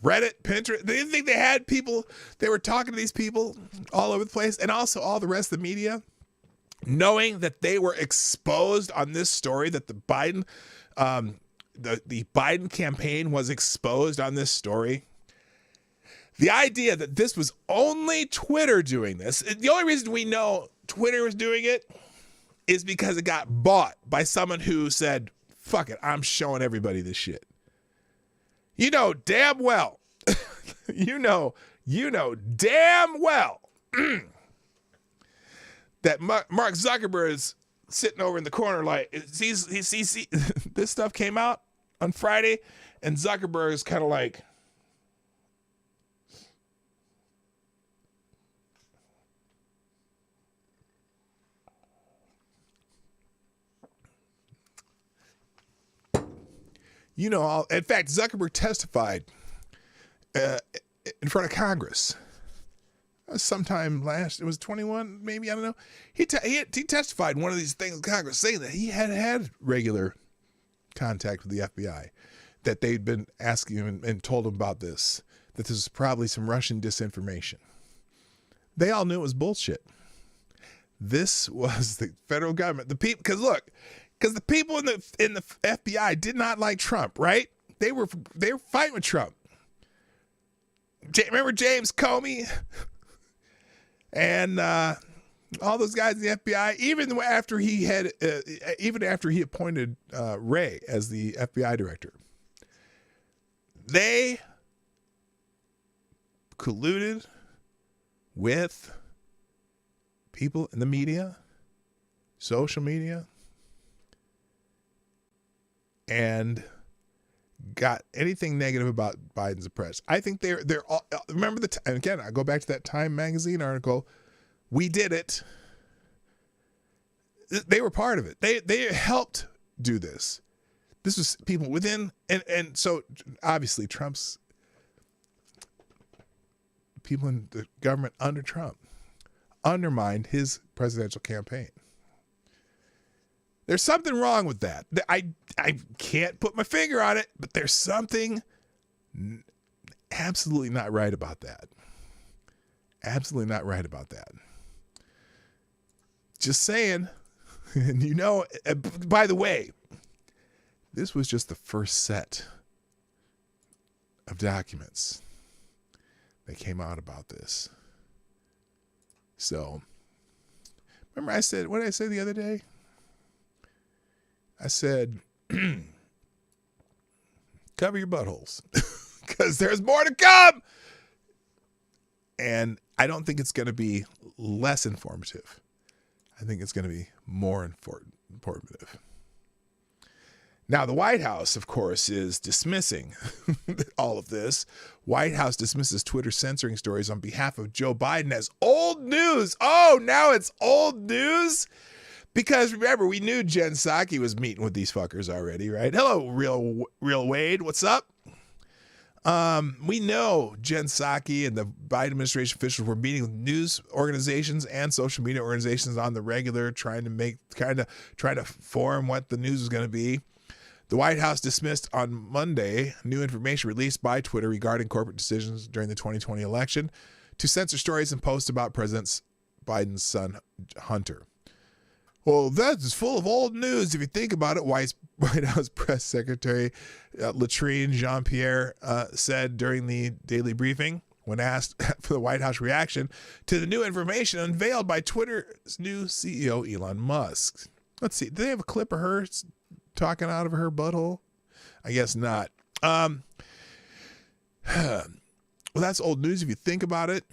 Reddit, Pinterest? Do you think they had people, they were talking to these people all over the place, and also all the rest of the media, knowing that they were exposed on this story, that the Biden, the Biden campaign was exposed on this story? The idea that this was only Twitter doing this, the only reason we know Twitter was doing it is because it got bought by someone who said, fuck it, I'm showing everybody this shit. You know damn well, you know damn well that Mark Zuckerberg is sitting over in the corner like, sees this stuff came out on Friday, and Zuckerberg is kind of like, in fact, Zuckerberg testified in front of Congress sometime it was 21, maybe, I don't know. He testified in one of these things in Congress saying that he had regular contact with the FBI, that they'd been asking him and told him about this, that this was probably some Russian disinformation. They all knew it was bullshit. This was the federal government, the people, because the people in the FBI did not like Trump, right? They were fighting with Trump. Remember James Comey and all those guys in the FBI. Even after he appointed Wray as the FBI director, they colluded with people in the media, social media, and got anything negative about Biden's press. I think they're all, remember and again, I go back to that Time magazine article. We did it. They were part of it. They helped do this. This was people within, and so obviously Trump's people in the government under Trump undermined his presidential campaign. There's something wrong with that. I can't put my finger on it, but there's something absolutely not right about that. Absolutely not right about that. Just saying. And by the way, this was just the first set of documents that came out about this. So, remember what did I say the other day? I said, cover your buttholes because there's more to come. And I don't think it's going to be less informative. I think it's going to be more informative. Now, the White House, of course, is dismissing all of this. White House dismisses Twitter censoring stories on behalf of Joe Biden as old news. Oh, now it's old news? Because remember, we knew Jen Psaki was meeting with these fuckers already, right? Hello, real Wade. What's up? We know Jen Psaki and the Biden administration officials were meeting with news organizations and social media organizations on the regular, trying to form what the news was going to be. The White House dismissed on Monday new information released by Twitter regarding corporate decisions during the 2020 election to censor stories and posts about President Biden's son, Hunter. Well, that's full of old news if you think about it, White House Press Secretary Latrine Jean-Pierre said during the daily briefing when asked for the White House reaction to the new information unveiled by Twitter's new CEO, Elon Musk. Let's see. Do they have a clip of her talking out of her butthole? I guess not. Well, that's old news if you think about it.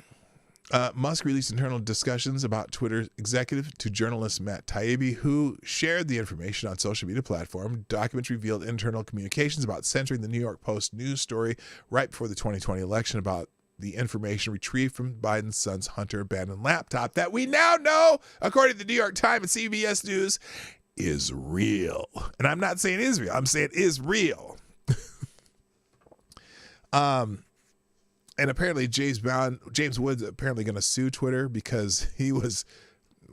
Musk released internal discussions about Twitter's executive to journalist Matt Taibbi, who shared the information on social media platform. Documents revealed internal communications about censoring the New York Post news story right before the 2020 election about the information retrieved from Biden's son's Hunter abandoned laptop that we now know, according to the New York Times and CBS News, is real. And I'm not saying is real. I'm saying is real. And apparently James Woods apparently going to sue Twitter because he was,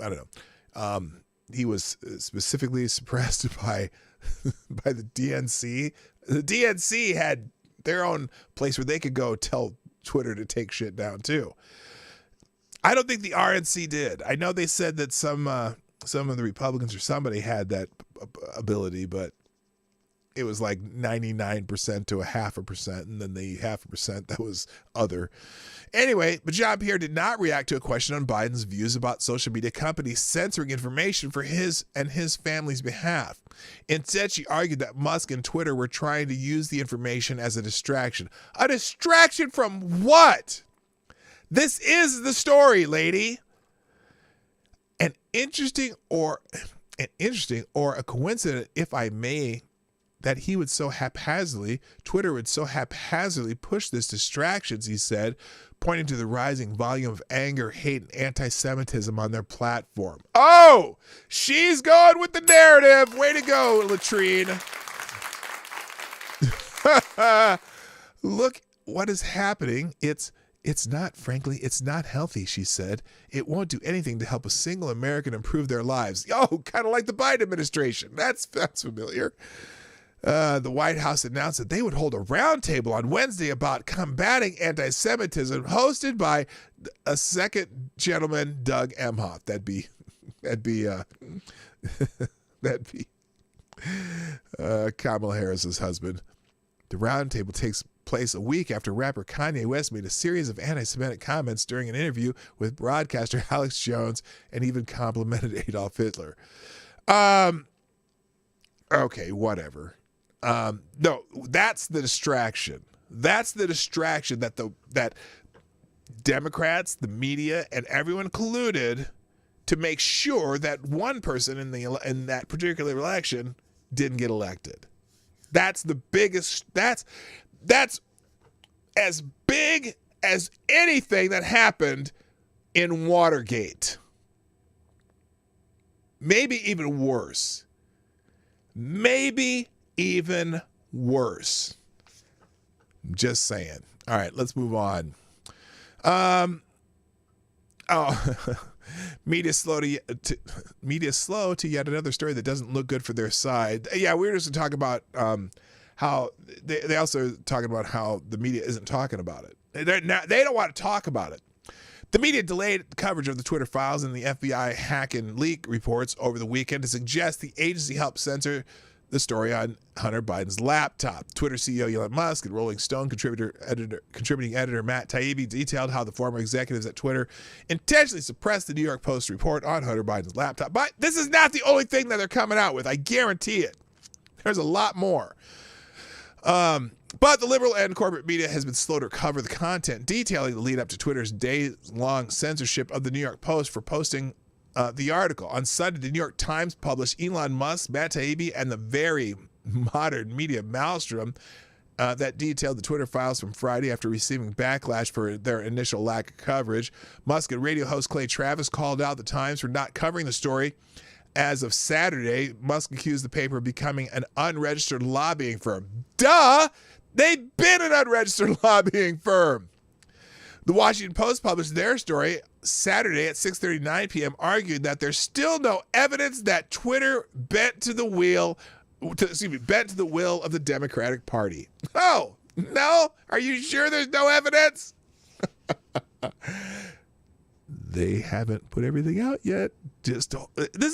I don't know, he was specifically suppressed by the DNC. The DNC had their own place where they could go tell Twitter to take shit down too. I don't think the RNC did. I know they said that some of the Republicans or somebody had that ability, but it was like 99% to 0.5%, and then the 0.5% that was other. Anyway, but Jean-Pierre did not react to a question on Biden's views about social media companies censoring information for his and his family's behalf. Instead, she argued that Musk and Twitter were trying to use the information as a distraction. A distraction from what? This is the story, lady. An interesting or a coincidence, if I may, that he would so haphazardly, Twitter would so haphazardly push this distractions, he said, pointing to the rising volume of anger, hate, and anti-Semitism on their platform. Oh, she's going with the narrative. Way to go, Latrine. Look what is happening. It's not, frankly, it's not healthy, she said. It won't do anything to help a single American improve their lives. Oh, kind of like the Biden administration. That's familiar. The White House announced that they would hold a roundtable on Wednesday about combating anti-Semitism, hosted by a second gentleman, Doug Emhoff. That'd be Kamala Harris's husband. The roundtable takes place a week after rapper Kanye West made a series of anti-Semitic comments during an interview with broadcaster Alex Jones and even complimented Adolf Hitler. Okay, whatever. No, that's the distraction. That's the distraction that Democrats, the media, and everyone colluded to make sure that one person in that particular election didn't get elected. That's the biggest. That's as big as anything that happened in Watergate. Maybe even worse. Maybe even worse. Just saying. All right, let's move on. Media slow to yet another story that doesn't look good for their side. Yeah, we were just talking about how they also talking about how the media isn't talking about it. They don't want to talk about it. The media delayed coverage of the Twitter files and the FBI hack and leak reports over the weekend to suggest the agency helped censor the story on Hunter Biden's laptop. Twitter CEO Elon Musk and Rolling Stone contributing editor Matt Taibbi detailed how the former executives at Twitter intentionally suppressed the New York Post report on Hunter Biden's laptop. But this is not the only thing that they're coming out with. I guarantee it. There's a lot more. But the liberal and corporate media has been slow to cover the content detailing the lead up to Twitter's days-long censorship of the New York Post for posting the article. On Sunday, the New York Times published Elon Musk, Matt Taibbi, and the very modern media maelstrom that detailed the Twitter files from Friday after receiving backlash for their initial lack of coverage. Musk and radio host Clay Travis called out the Times for not covering the story. As of Saturday, Musk accused the paper of becoming an unregistered lobbying firm. Duh! They've been an unregistered lobbying firm. The Washington Post published their story Saturday at 6:39 p.m., argued that there's still no evidence that Twitter bent to the will of the Democratic Party. Oh, no? Are you sure there's no evidence? They haven't put everything out yet. This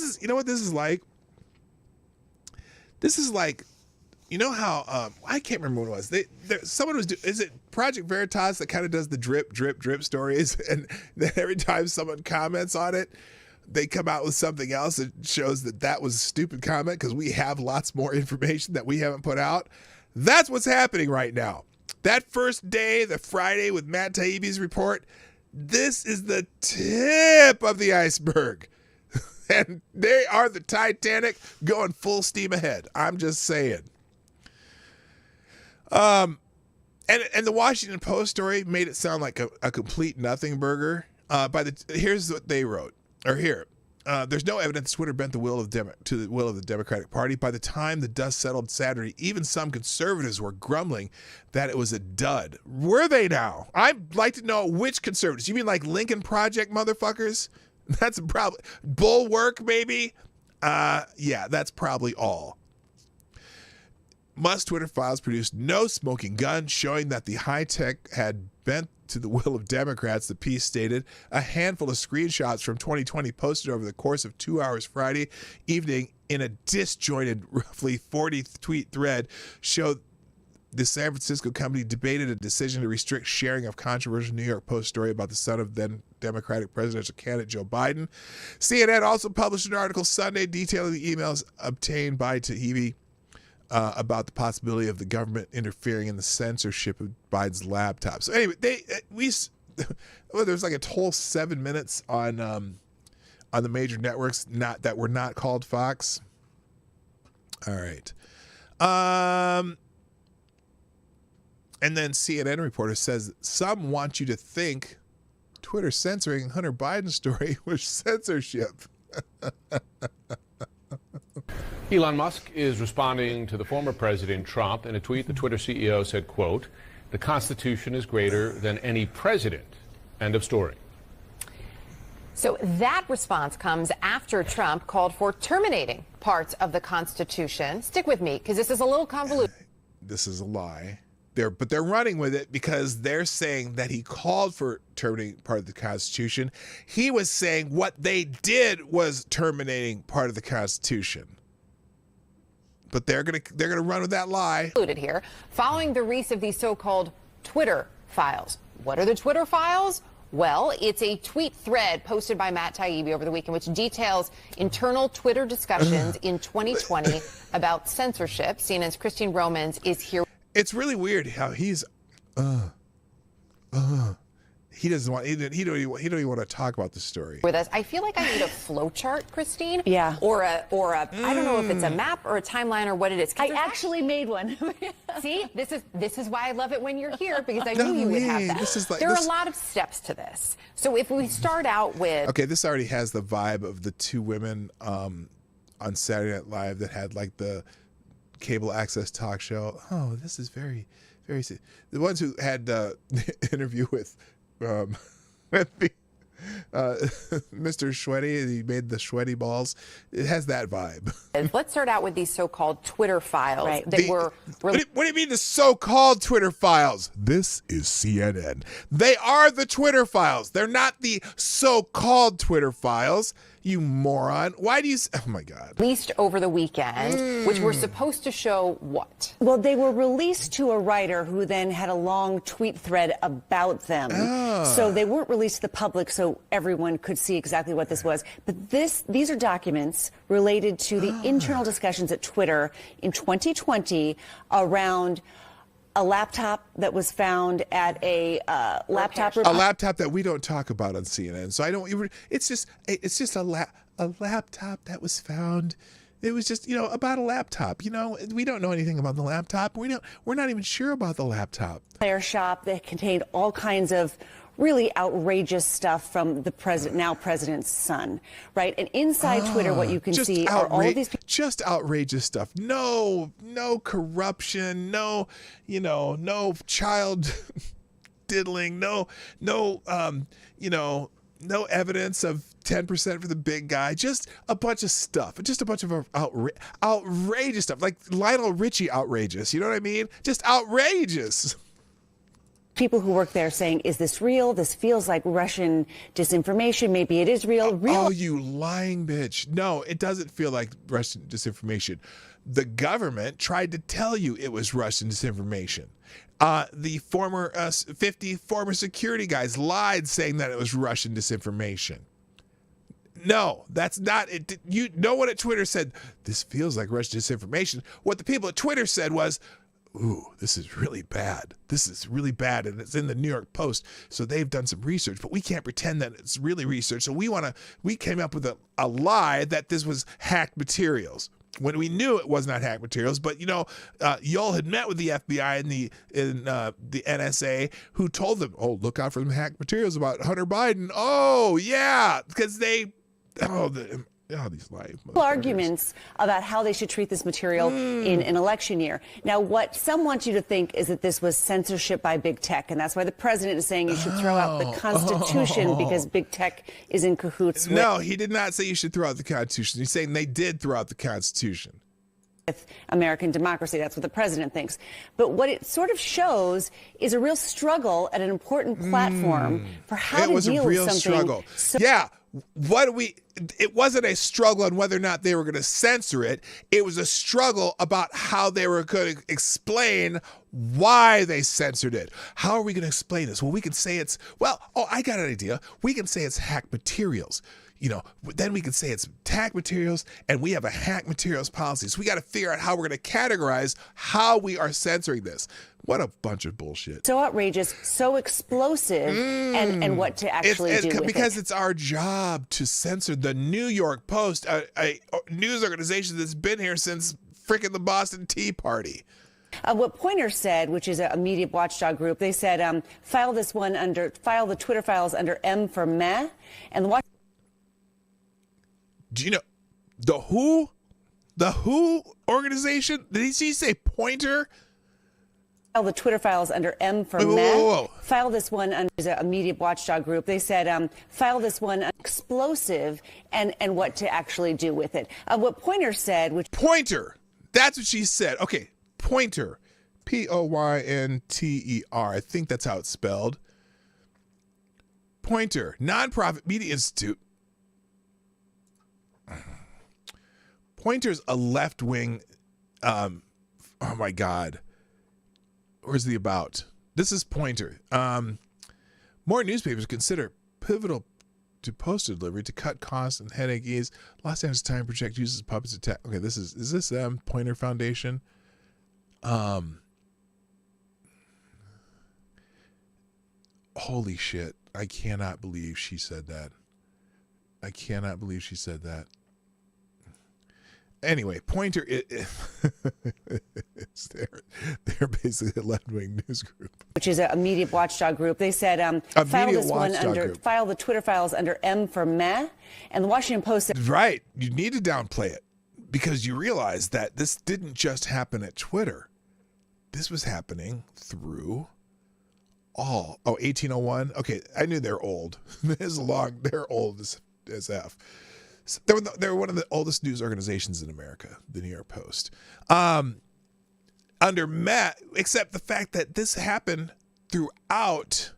is, you know what this is like? This is like, you know how, I can't remember what it was. Someone was, is it Project Veritas that kind of does the drip, drip, drip stories? And then every time someone comments on it, they come out with something else that shows that was a stupid comment because we have lots more information that we haven't put out. That's what's happening right now. That first day, the Friday with Matt Taibbi's report, this is the tip of the iceberg. And they are the Titanic going full steam ahead. I'm just saying. And the Washington Post story made it sound like a complete nothing burger. Here's what they wrote. There's no evidence Twitter bent to the will of the Democratic Party. By the time the dust settled Saturday, even some conservatives were grumbling that it was a dud. Were they now? I'd like to know which conservatives. You mean like Lincoln Project motherfuckers? That's probably Bulwark, maybe? Yeah, that's probably all. Musk Twitter files produced no smoking gun, showing that the high tech had bent to the will of Democrats, the piece stated. A handful of screenshots from 2020 posted over the course of 2 hours Friday evening in a disjointed, roughly 40-tweet thread showed the San Francisco company debated a decision to restrict sharing of controversial New York Post story about the son of then Democratic presidential candidate Joe Biden. CNN also published an article Sunday detailing the emails obtained by Taibbi about the possibility of the government interfering in the censorship of Biden's laptop. So anyway, there's like a whole 7 minutes on the major networks that were not called Fox. All right. And then CNN reporter says some want you to think Twitter censoring Hunter Biden's story was censorship. Elon Musk is responding to the former President Trump. In a tweet, the Twitter CEO said, quote, "The Constitution is greater than any president." End of story. So that response comes after Trump called for terminating parts of the Constitution. Stick with me, because this is a little convoluted. This is a lie. But they're running with it because they're saying that he called for terminating part of the Constitution. He was saying what they did was terminating part of the Constitution. But they're gonna run with that lie. Included here, following the release of these so-called Twitter files. What are the Twitter files? Well, it's a tweet thread posted by Matt Taibbi over the weekend, which details internal Twitter discussions in 2020 about censorship. CNN's Christine Romans is here. It's really weird how he's he doesn't want he don't even want to talk about the story. With us, I feel like I need a flow chart, Christine. Yeah. Or a I don't know if it's a map or a timeline or what it is. I actually made one. See, this is why I love it when you're here, because I knew you would have that. There are a lot of steps to this. So if we start out with this already has the vibe of the two women on Saturday Night Live that had like the cable access talk show. Oh, this is very, very. The ones who had the interview with Mr. Sweaty, he made the sweaty balls. It has that vibe. Let's start out with these so-called Twitter files What do you mean the so-called Twitter files? This is CNN. They are the Twitter files. They're not the so-called Twitter files. You moron. Why do you... Oh, my God. Released over the weekend, which were supposed to show what? Well, they were released to a writer who then had a long tweet thread about them. So they weren't released to the public so everyone could see exactly what this was. But these are documents related to the internal discussions at Twitter in 2020 around a laptop that was found at a laptop that we don't talk about on CNN. So I don't even. It's just a laptop that was found. It was just about a laptop. We don't know anything about the laptop. We're not even sure about the laptop. Player shop that contained all kinds of really outrageous stuff from the now president's son, right? And inside Twitter, what you can see are all of these people. Just outrageous stuff. No corruption. No child diddling. No evidence of 10% for the big guy. Just a bunch of stuff. Just a bunch of outrageous stuff. Like Lionel Richie outrageous. You know what I mean? Just outrageous. People who work there saying, is this real? This feels like Russian disinformation. Maybe it is real. Oh, you lying bitch. No, it doesn't feel like Russian disinformation. The government tried to tell you it was Russian disinformation. The 50 former security guys lied saying that it was Russian disinformation. No, that's not it. You know what at Twitter said? This feels like Russian disinformation. What the people at Twitter said was, ooh, this is really bad. This is really bad. And it's in the New York Post. So they've done some research, but we can't pretend that it's really research. So we came up with a lie that this was hacked materials, when we knew it was not hacked materials. But, Yoel had met with the FBI and the NSA, who told them, oh, look out for them hacked materials about Hunter Biden. Oh, yeah, because these live arguments about how they should treat this material in an election year. Now, what some want you to think is that this was censorship by big tech, and that's why the president is saying you should throw out the Constitution because big tech is in cahoots with... No, he did not say you should throw out the Constitution. He's saying they did throw out the Constitution. With American democracy. That's what the president thinks. But what it sort of shows is a real struggle at an important platform for how to deal with something. It was a real struggle. Yeah. It wasn't a struggle on whether or not they were going to censor it. It was a struggle about how they were going to explain why they censored it. How are we going to explain this? Well, we can say I got an idea. We can say it's hacked materials. Then we can say it's hacked materials, and we have a hacked materials policy. So we got to figure out how we're going to categorize how we are censoring this. What a bunch of bullshit. So outrageous, so explosive, and what to actually do with it. Because it's our job to censor. The New York Post, a news organization that's been here since frickin' the Boston Tea Party. What Pointer said, which is a media watchdog group, they said, file the Twitter files under M for meh, and the Do you know the WHO? The WHO organization? Did he say Pointer? File the Twitter files under M for meh. Whoa. File this one under a media watchdog group. They said, file this one explosive and what to actually do with it. What Pointer said, which... Pointer. That's what she said. Okay, Pointer. Poynter. I think that's how it's spelled. Pointer. Nonprofit Media Institute. Pointer's a left-wing, oh my God. Where's the about? This is Pointer. More newspapers consider pivotal to postal delivery to cut costs and headache ease. Los Angeles Times project uses puppets attack. Okay, is this Pointer Foundation? Holy shit. I cannot believe she said that. Anyway, Pointer, they're basically a left-wing news group. Which is a media watchdog group. They said, file the Twitter files under M for meh. And the Washington Post said... Right. You need to downplay it because you realize that this didn't just happen at Twitter. This was happening through 1801. Okay, I knew they're old. They're old as F. They're one of the oldest news organizations in America, the New York Post. Under Matt, except the fact that this happened throughout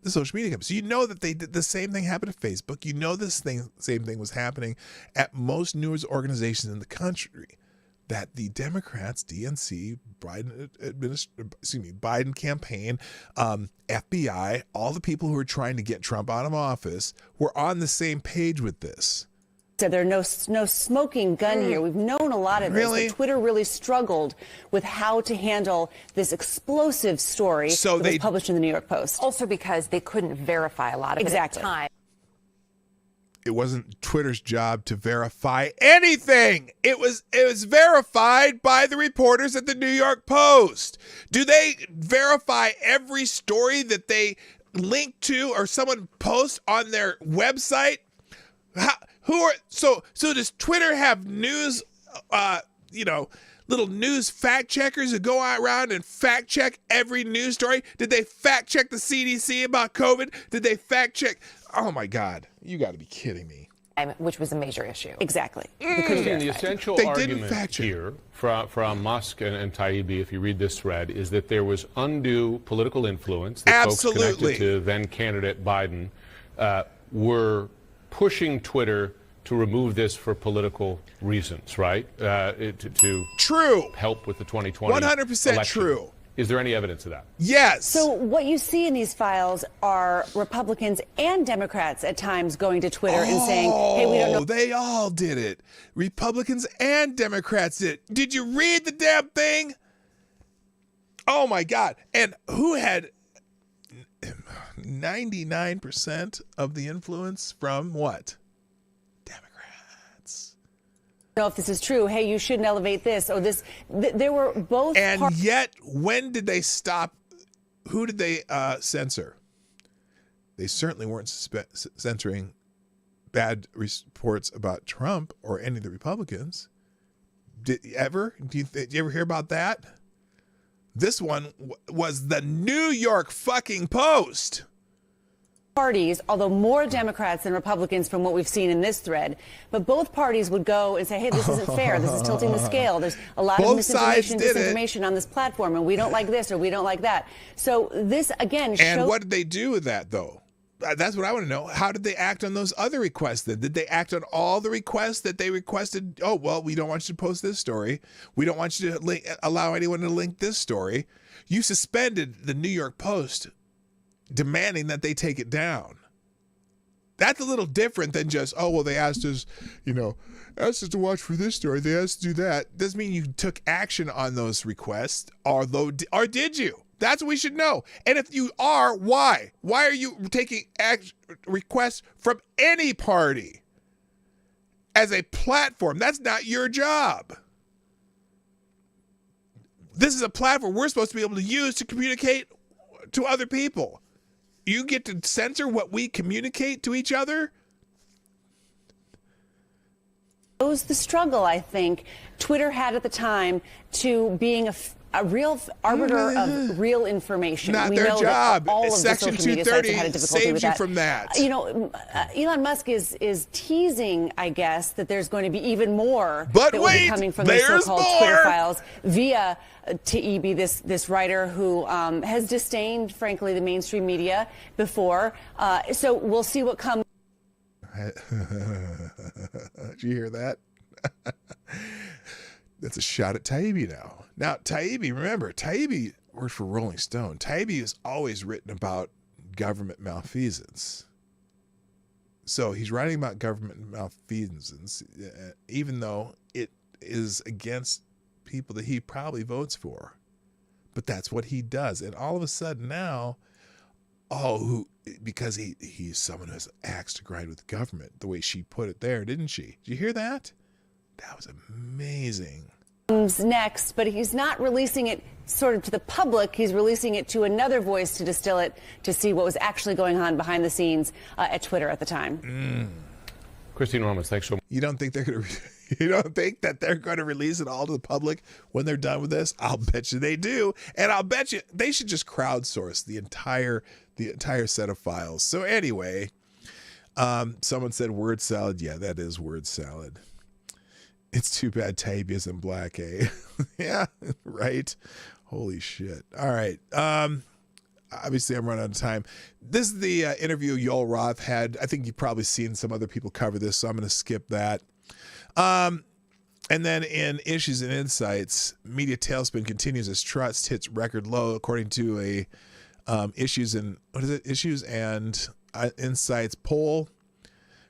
the social media companies. So you know that they did the same thing happened at Facebook. You know same thing was happening at most news organizations in the country. That the Democrats, DNC, Biden campaign, FBI, all the people who are trying to get Trump out of office were on the same page with this. So there's no smoking gun here. We've known a lot of this. Really? But Twitter really struggled with how to handle this explosive story that was published in the New York Post. Also because they couldn't verify a lot of it at the time. It wasn't Twitter's job to verify anything. It was verified by the reporters at the New York Post. Do they verify every story that they link to or someone post on their website? So does Twitter have news, little news fact checkers who go around and fact check every news story? Did they fact check the CDC about COVID? Did they fact check? Oh my God, you got to be kidding me. Which was a major issue. Exactly. Christine, the essential They argument didn't fact check. here from Musk and Taibbi, if you read this thread, is that there was undue political influence that folks connected to then candidate Biden were pushing Twitter to remove this for political reasons, right? To True. help with the 2020 100% election. true. Is there any evidence of that? Yes. So what you see in these files are Republicans and Democrats at times going to Twitter and saying, hey, we don't know. They all did it. Republicans and Democrats did it. Did you read the damn thing? Oh my God. And who had 99% of the influence from what? Democrats. Know if this is true. Hey, you shouldn't elevate this or this. There were both. And yet, when did they stop? Who did they censor? They certainly weren't censoring bad reports about Trump or any of the Republicans. Did you ever hear about that? This one was the New York fucking Post. Parties, although more Democrats than Republicans from what we've seen in this thread, but both parties would go and say, hey, this isn't fair. This is tilting the scale. There's a lot of misinformation, disinformation on this platform, and we don't like this or we don't like that. So this, again, shows... And what did they do with that, though? That's what I want to know. How did they act on those other requests then? Did they act on all the requests that they requested? Oh, well, we don't want you to post this story. We don't want you to allow anyone to link this story. You suspended the New York Post, demanding that they take it down. That's a little different than just, oh, well, they asked us, asked us to watch for this story. They asked us to do that. Doesn't mean you took action on those requests, or did you? That's what we should know. And if you are, why? Why are you taking requests from any party as a platform? That's not your job. This is a platform we're supposed to be able to use to communicate to other people. You get to censor what we communicate to each other? Shows the struggle, I think, Twitter had at the time to being a real arbiter of real information. Not we their know job. That all of Section the social media sites 230 have had a difficulty saves with you that. from that. Elon Musk is teasing, I guess, that there's going to be even more but that wait, will be coming from the so-called more. Twitter files via Taibbi, this writer who has disdained, frankly, the mainstream media before. So we'll see what comes. Did you hear that? That's a shot at Taibbi now. Now, Taibbi, remember, Taibbi worked for Rolling Stone. Taibbi has always written about government malfeasance. So he's writing about government malfeasance, even though it is against people that he probably votes for. But that's what he does. And all of a sudden now, because he's someone who has an axe to grind with government, the way she put it there, didn't she? Did you hear that? That was amazing. Next, but he's not releasing it sort of to the public. He's releasing it to another voice to distill it, to see what was actually going on behind the scenes at Twitter at the time. Christine Romans, thanks so much. You don't think they're going to? You don't think that they're going to release it all to the public when they're done with this? I'll bet you they do, and I'll bet you they should just crowdsource the entire set of files. So anyway, someone said word salad. Yeah, that is word salad. It's too bad Taibbi isn't black, eh? Yeah, right? Holy shit. All right. Obviously, I'm running out of time. This is the interview Yoel Roth had. I think you've probably seen some other people cover this, so I'm going to skip that. And then in Issues and Insights, media tailspin continues as trust hits record low, according to a Issues and Insights poll.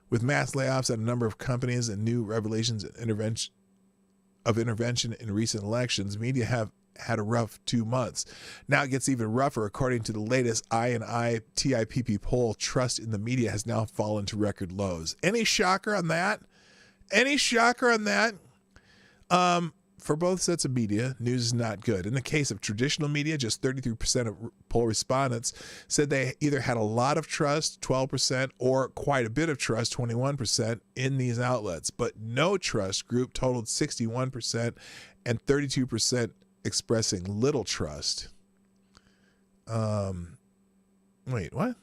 With mass layoffs at a number of companies and new revelations of intervention in recent elections, media have had a rough 2 months. Now it gets even rougher. According to the latest I&I TIPP poll, trust in the media has now fallen to record lows. Any shocker on that? Any shocker on that? for both sets of media, news is not good. In the case of traditional media, just 33% of poll respondents said they either had a lot of trust, 12%, or quite a bit of trust, 21%, in these outlets. But no trust group totaled 61% and 32% expressing little trust. Wait, what?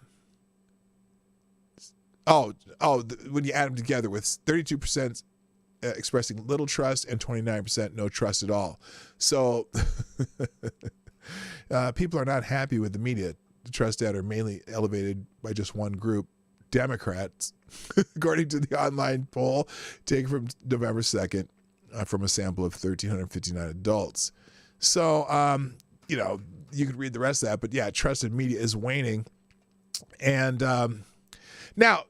When you add them together with 32% expressing little trust and 29% no trust at all. So people are not happy with the media. The trust data are mainly elevated by just one group, Democrats, according to the online poll taken from November 2nd from a sample of 1,359 adults. So, you could read the rest of that, but yeah, trust in media is waning. And now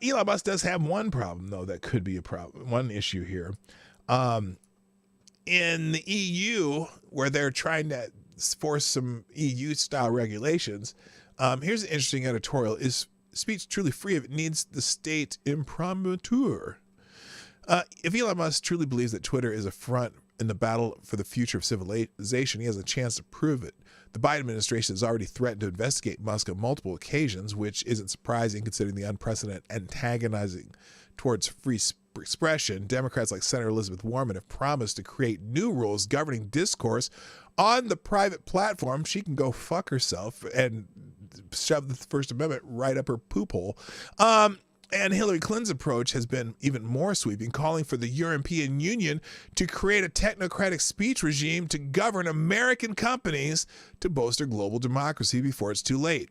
Elon Musk does have one problem, though, that could be a problem, one issue here. In the EU, where they're trying to force some EU-style regulations, here's an interesting editorial. Is speech truly free if it needs the state imprimatur? If Elon Musk truly believes that Twitter is a front in the battle for the future of civilization, he has a chance to prove it. The Biden administration has already threatened to investigate Musk on multiple occasions, which isn't surprising considering the unprecedented antagonizing towards free expression. Democrats like Senator Elizabeth Warren have promised to create new rules governing discourse on the private platform. She can go fuck herself and shove the First Amendment right up her poop hole. And Hillary Clinton's approach has been even more sweeping, calling for the European Union to create a technocratic speech regime to govern American companies to bolster global democracy before it's too late.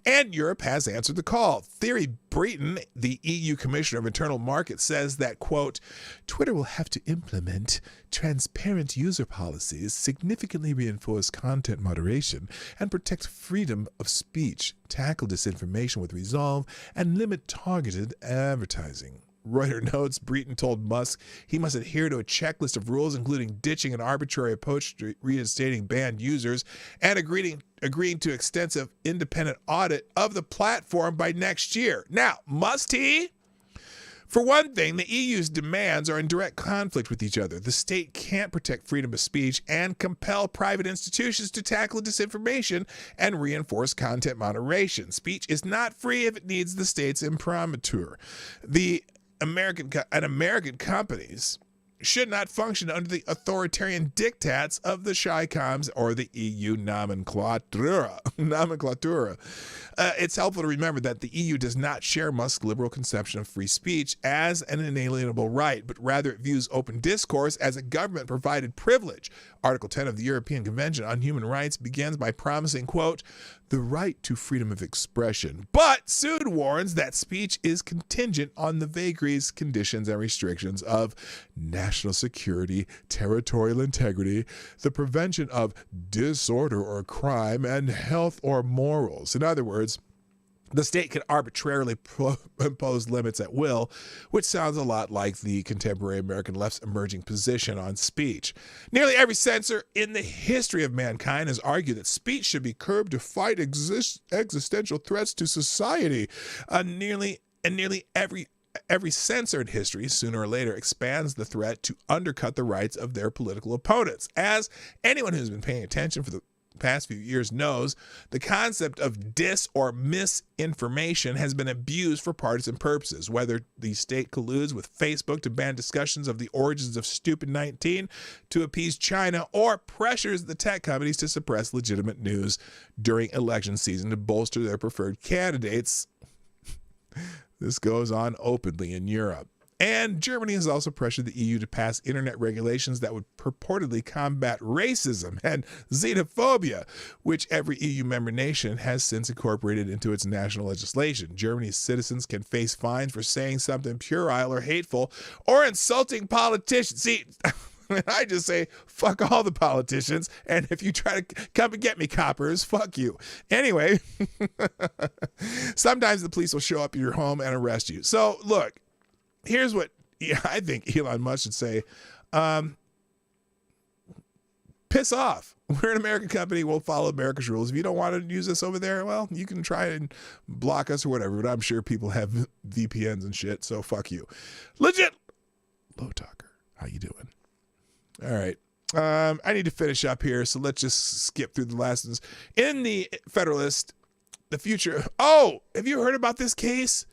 And Europe has answered the call. Thierry Breton, the EU Commissioner of Internal Market, says that, quote, Twitter will have to implement transparent user policies, significantly reinforce content moderation, and protect freedom of speech, tackle disinformation with resolve, and limit targeted advertising. Reuters notes Breton told Musk he must adhere to a checklist of rules, including ditching an arbitrary approach to reinstating banned users and agreeing to extensive independent audit of the platform by next year. Now, must he? For one thing, the EU's demands are in direct conflict with each other. The state can't protect freedom of speech and compel private institutions to tackle disinformation and reinforce content moderation. Speech is not free if it needs the state's imprimatur. American companies should not function under the authoritarian diktats of the Chi-Coms or the EU nomenclatura. It's helpful to remember that the EU does not share Musk's liberal conception of free speech as an inalienable right, but rather it views open discourse as a government-provided privilege. Article 10 of the European Convention on Human Rights begins by promising, quote, the right to freedom of expression, but soon warns that speech is contingent on the vagaries, conditions, and restrictions of national security, territorial integrity, the prevention of disorder or crime, and health or morals. In other words, the state can arbitrarily impose limits at will, which sounds a lot like the contemporary American left's emerging position on speech. Nearly every censor in the history of mankind has argued that speech should be curbed to fight existential threats to society. Nearly every censor in history, sooner or later, expands the threat to undercut the rights of their political opponents. As anyone who's been paying attention for the past few years knows, the concept of dis or misinformation has been abused for partisan purposes, whether the state colludes with Facebook to ban discussions of the origins of Stupid 19 to appease China, or pressures the tech companies to suppress legitimate news during election season to bolster their preferred candidates. This goes on openly in Europe. And Germany has also pressured the EU to pass internet regulations that would purportedly combat racism and xenophobia, which every EU member nation has since incorporated into its national legislation. Germany's citizens can face fines for saying something puerile or hateful or insulting politicians. See, I just say, fuck all the politicians, and if you try to come and get me, coppers, fuck you. Anyway, sometimes the police will show up at your home and arrest you. So, look, here's what I think Elon Musk should say. Piss off. We're an American company. We'll follow America's rules. If you don't want to use us over there, well, you can try and block us or whatever, but I'm sure people have VPNs and shit, so fuck you. Legit. Low Talker, how you doing? All right. I need to finish up here, so let's just skip through the lessons. In the Federalist, the future. Oh, have you heard about this case?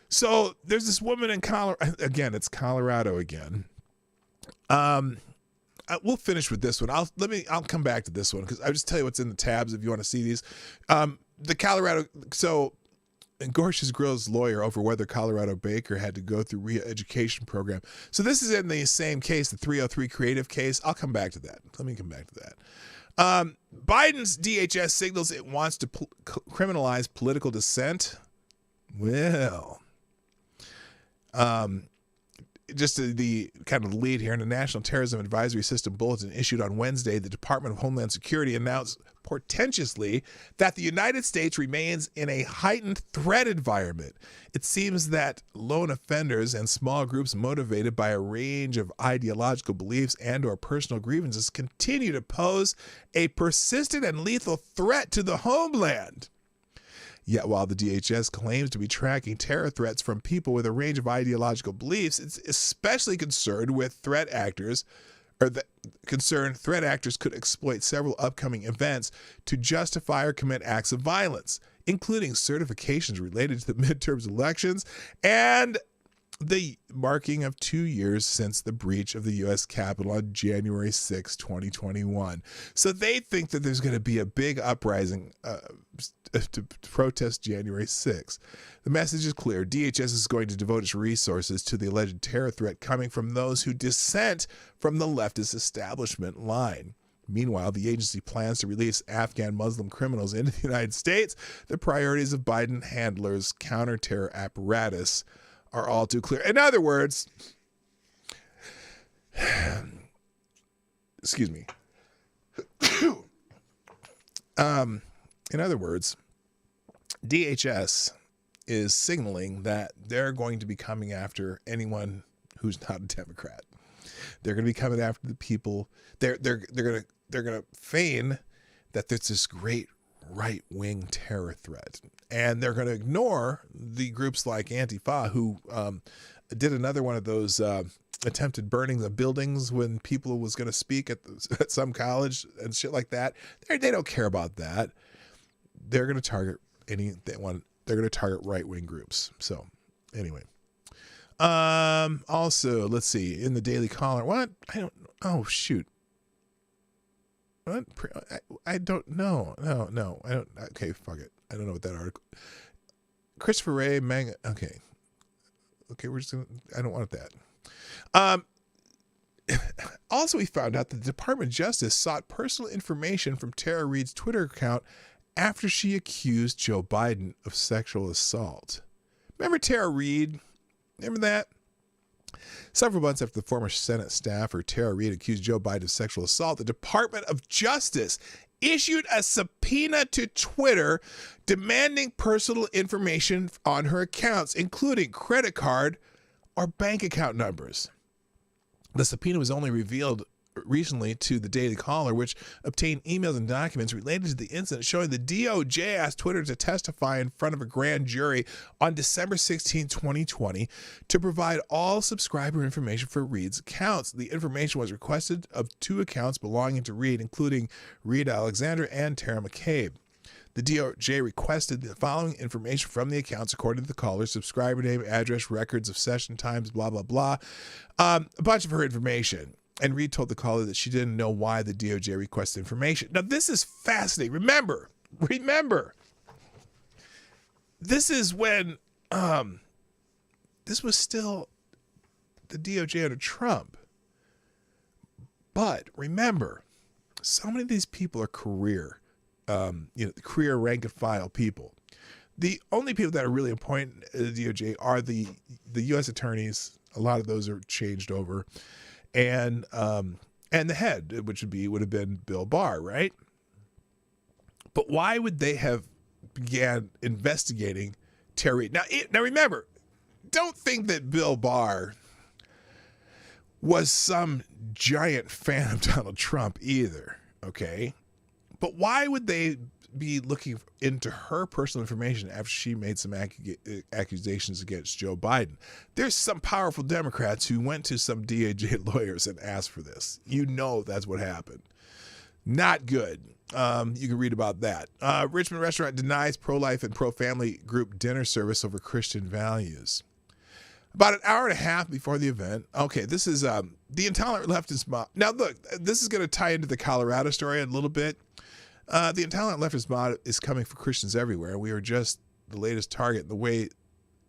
So there's this woman in Colorado. Again, it's Colorado again. We'll finish with this one. I'll come back to this one because I'll just tell you what's in the tabs if you want to see these. The Colorado. So Gorsuch's grills lawyer over whether Colorado baker had to go through re-education program. So this is in the same case, the 303 creative case. I'll come back to that. Let me come back to that. Biden's DHS signals it wants to criminalize political dissent. Well, just the kind of lead here in the National Terrorism Advisory System Bulletin issued on Wednesday, the Department of Homeland Security announced portentously that the United States remains in a heightened threat environment. It seems that lone offenders and small groups motivated by a range of ideological beliefs and or personal grievances continue to pose a persistent and lethal threat to the homeland. Yet while the DHS claims to be tracking terror threats from people with a range of ideological beliefs, it's especially concerned with threat actors could exploit several upcoming events to justify or commit acts of violence, including certifications related to the midterms elections and the marking of 2 years since the breach of the U.S. Capitol on January 6, 2021. So they think that there's going to be a big uprising to protest January 6. The message is clear. DHS is going to devote its resources to the alleged terror threat coming from those who dissent from the leftist establishment line. Meanwhile, the agency plans to release Afghan Muslim criminals into the United States. The priorities of Biden handlers' counter-terror apparatus are all too clear. In other words, excuse me. In other words, DHS is signaling that they're going to be coming after anyone who's not a Democrat. They're going to be coming after the people. They're going to feign that there's this great right-wing terror threat, and they're going to ignore the groups like Antifa, who did another one of those attempted burnings of buildings when people was going to speak at some college and shit like that. They don't care about that. They're going to target they're going to target right-wing groups. So anyway, also let's see, in the Daily Caller, what? Oh shoot. What? I don't know. No, I don't. Okay, fuck it. I don't know what that article. Christopher Ray Manga. Okay, we're just gonna. I don't want that. Also, we found out that the Department of Justice sought personal information from Tara Reade's Twitter account after she accused Joe Biden of sexual assault. Remember Tara Reade? Remember that? Several months after the former Senate staffer Tara Reade accused Joe Biden of sexual assault, the Department of Justice issued a subpoena to Twitter demanding personal information on her accounts, including credit card or bank account numbers. The subpoena was only revealed recently to the Daily Caller, which obtained emails and documents related to the incident showing the DOJ asked Twitter to testify in front of a grand jury on December 16, 2020, to provide all subscriber information for Reade's accounts. The information was requested of 2 accounts belonging to Reade, including Reade Alexander and Tara McCabe. The DOJ requested the following information from the accounts according to the caller: subscriber name, address, records of session times, blah, blah, blah. A bunch of her information. And Reade told the caller that she didn't know why the DOJ requested information. Now, this is fascinating. Remember, this is when this was still the DOJ under Trump. But remember, so many of these people are career rank and file people. The only people that are really important at the DOJ are the U.S. attorneys. A lot of those are changed over. And the head, which would have been Bill Barr, right? But why would they have began investigating Terry? Now remember, don't think that Bill Barr was some giant fan of Donald Trump either, okay? But why would they be looking into her personal information after she made some accusations against Joe Biden. There's some powerful Democrats who went to some DOJ lawyers and asked for this. You know that's what happened. Not good. You can read about that. Richmond restaurant denies pro-life and pro-family group dinner service over Christian values. About an hour and a half before the event. Okay, this is the intolerant leftist mob. Now, look, this is going to tie into the Colorado story a little bit. The intolerant leftist mob is coming for Christians everywhere. We were just the latest target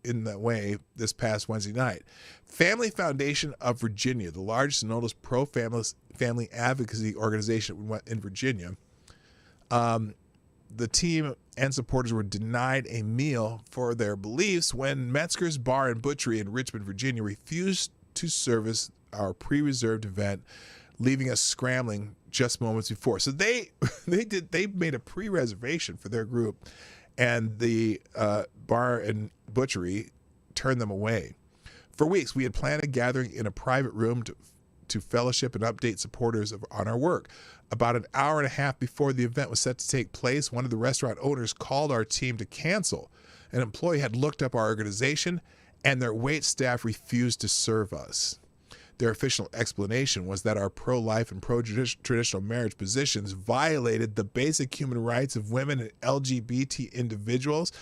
in that way this past Wednesday night. Family Foundation of Virginia, the largest and oldest pro-family advocacy organization in Virginia. The team and supporters were denied a meal for their beliefs when Metzger's Bar and Butchery in Richmond, Virginia refused to service our pre-reserved event, leaving us scrambling just moments before. So they made a pre-reservation for their group, and the Bar and Butchery turned them away. For weeks, we had planned a gathering in a private room to fellowship and update supporters on our work. About an hour and a half before the event was set to take place, one of the restaurant owners called our team to cancel. An employee had looked up our organization, and their wait staff refused to serve us. Their official explanation was that our pro-life and pro-traditional marriage positions violated the basic human rights of women and LGBT individuals.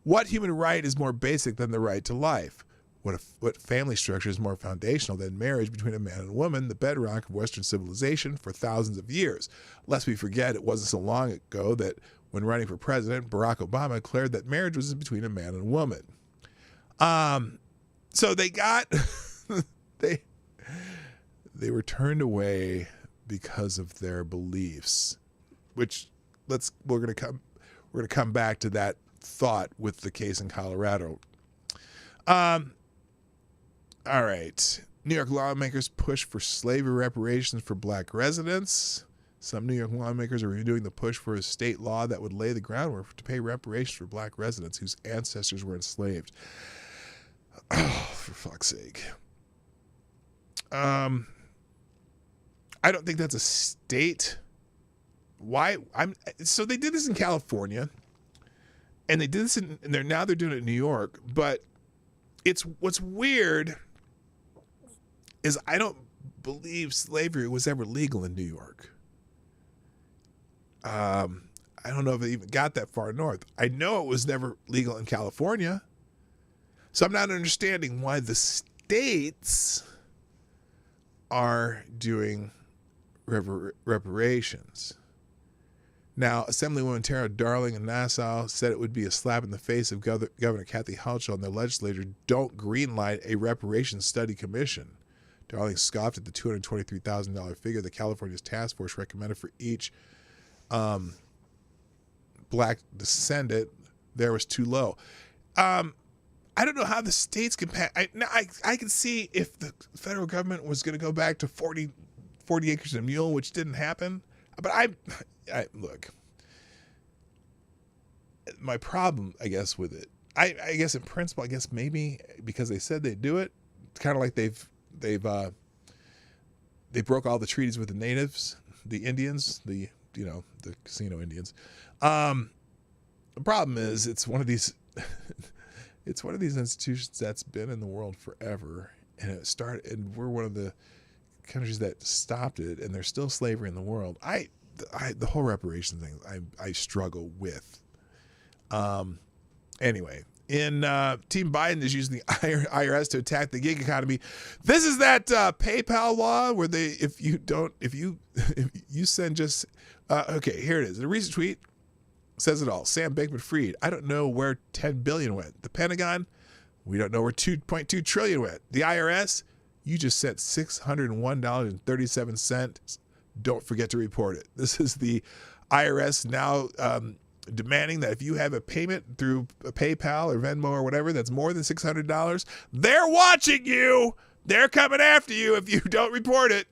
What human right is more basic than the right to life? What family structure is more foundational than marriage between a man and a woman, the bedrock of Western civilization for thousands of years? Lest we forget, it wasn't so long ago that when running for president, Barack Obama declared that marriage was between a man and a woman. So they got they were turned away because of their beliefs, which we're gonna come back to that thought with the case in Colorado. All right. New York lawmakers push for slavery reparations for black residents. Some New York lawmakers are reviewing the push for a state law that would lay the groundwork to pay reparations for black residents whose ancestors were enslaved. Oh, for fuck's sake. I don't think that's a state. Why? So they did this in California, and they did this now they're doing it in New York, but what's weird is I don't believe slavery was ever legal in New York. I don't know if it even got that far north. I know it was never legal in California. So I'm not understanding why the states are doing reparations. Now, Assemblywoman Tara Darling in Nassau said it would be a slap in the face of Governor Kathy Hochul and their legislature don't greenlight a reparations study commission. Darling scoffed at the $223,000 figure that California's task force recommended for each black descendant. There was too low. I don't know how the states can pass. I can see if the federal government was going to go back to 40 acres and a mule, which didn't happen. But I look, my problem, I guess, with it, I guess in principle, I guess maybe because they said they'd do it, it's kind of like they broke all the treaties with the natives, the Indians, the casino Indians. The problem is it's one of these institutions that's been in the world forever, and it started, and we're one of the countries that stopped it, and there's still slavery in the world. The whole reparation thing I struggle with. Anyway, Team Biden is using the IRS to attack the gig economy. This is that PayPal law where if you send just okay, here it is. The recent tweet says it all. Sam Bankman-Fried, I don't know where $10 billion went. The Pentagon, we don't know where $2.2 trillion went. The IRS, you just sent $601.37. Don't forget to report it. This is the IRS now demanding that if you have a payment through PayPal or Venmo or whatever that's more than $600, they're watching you. They're coming after you if you don't report it.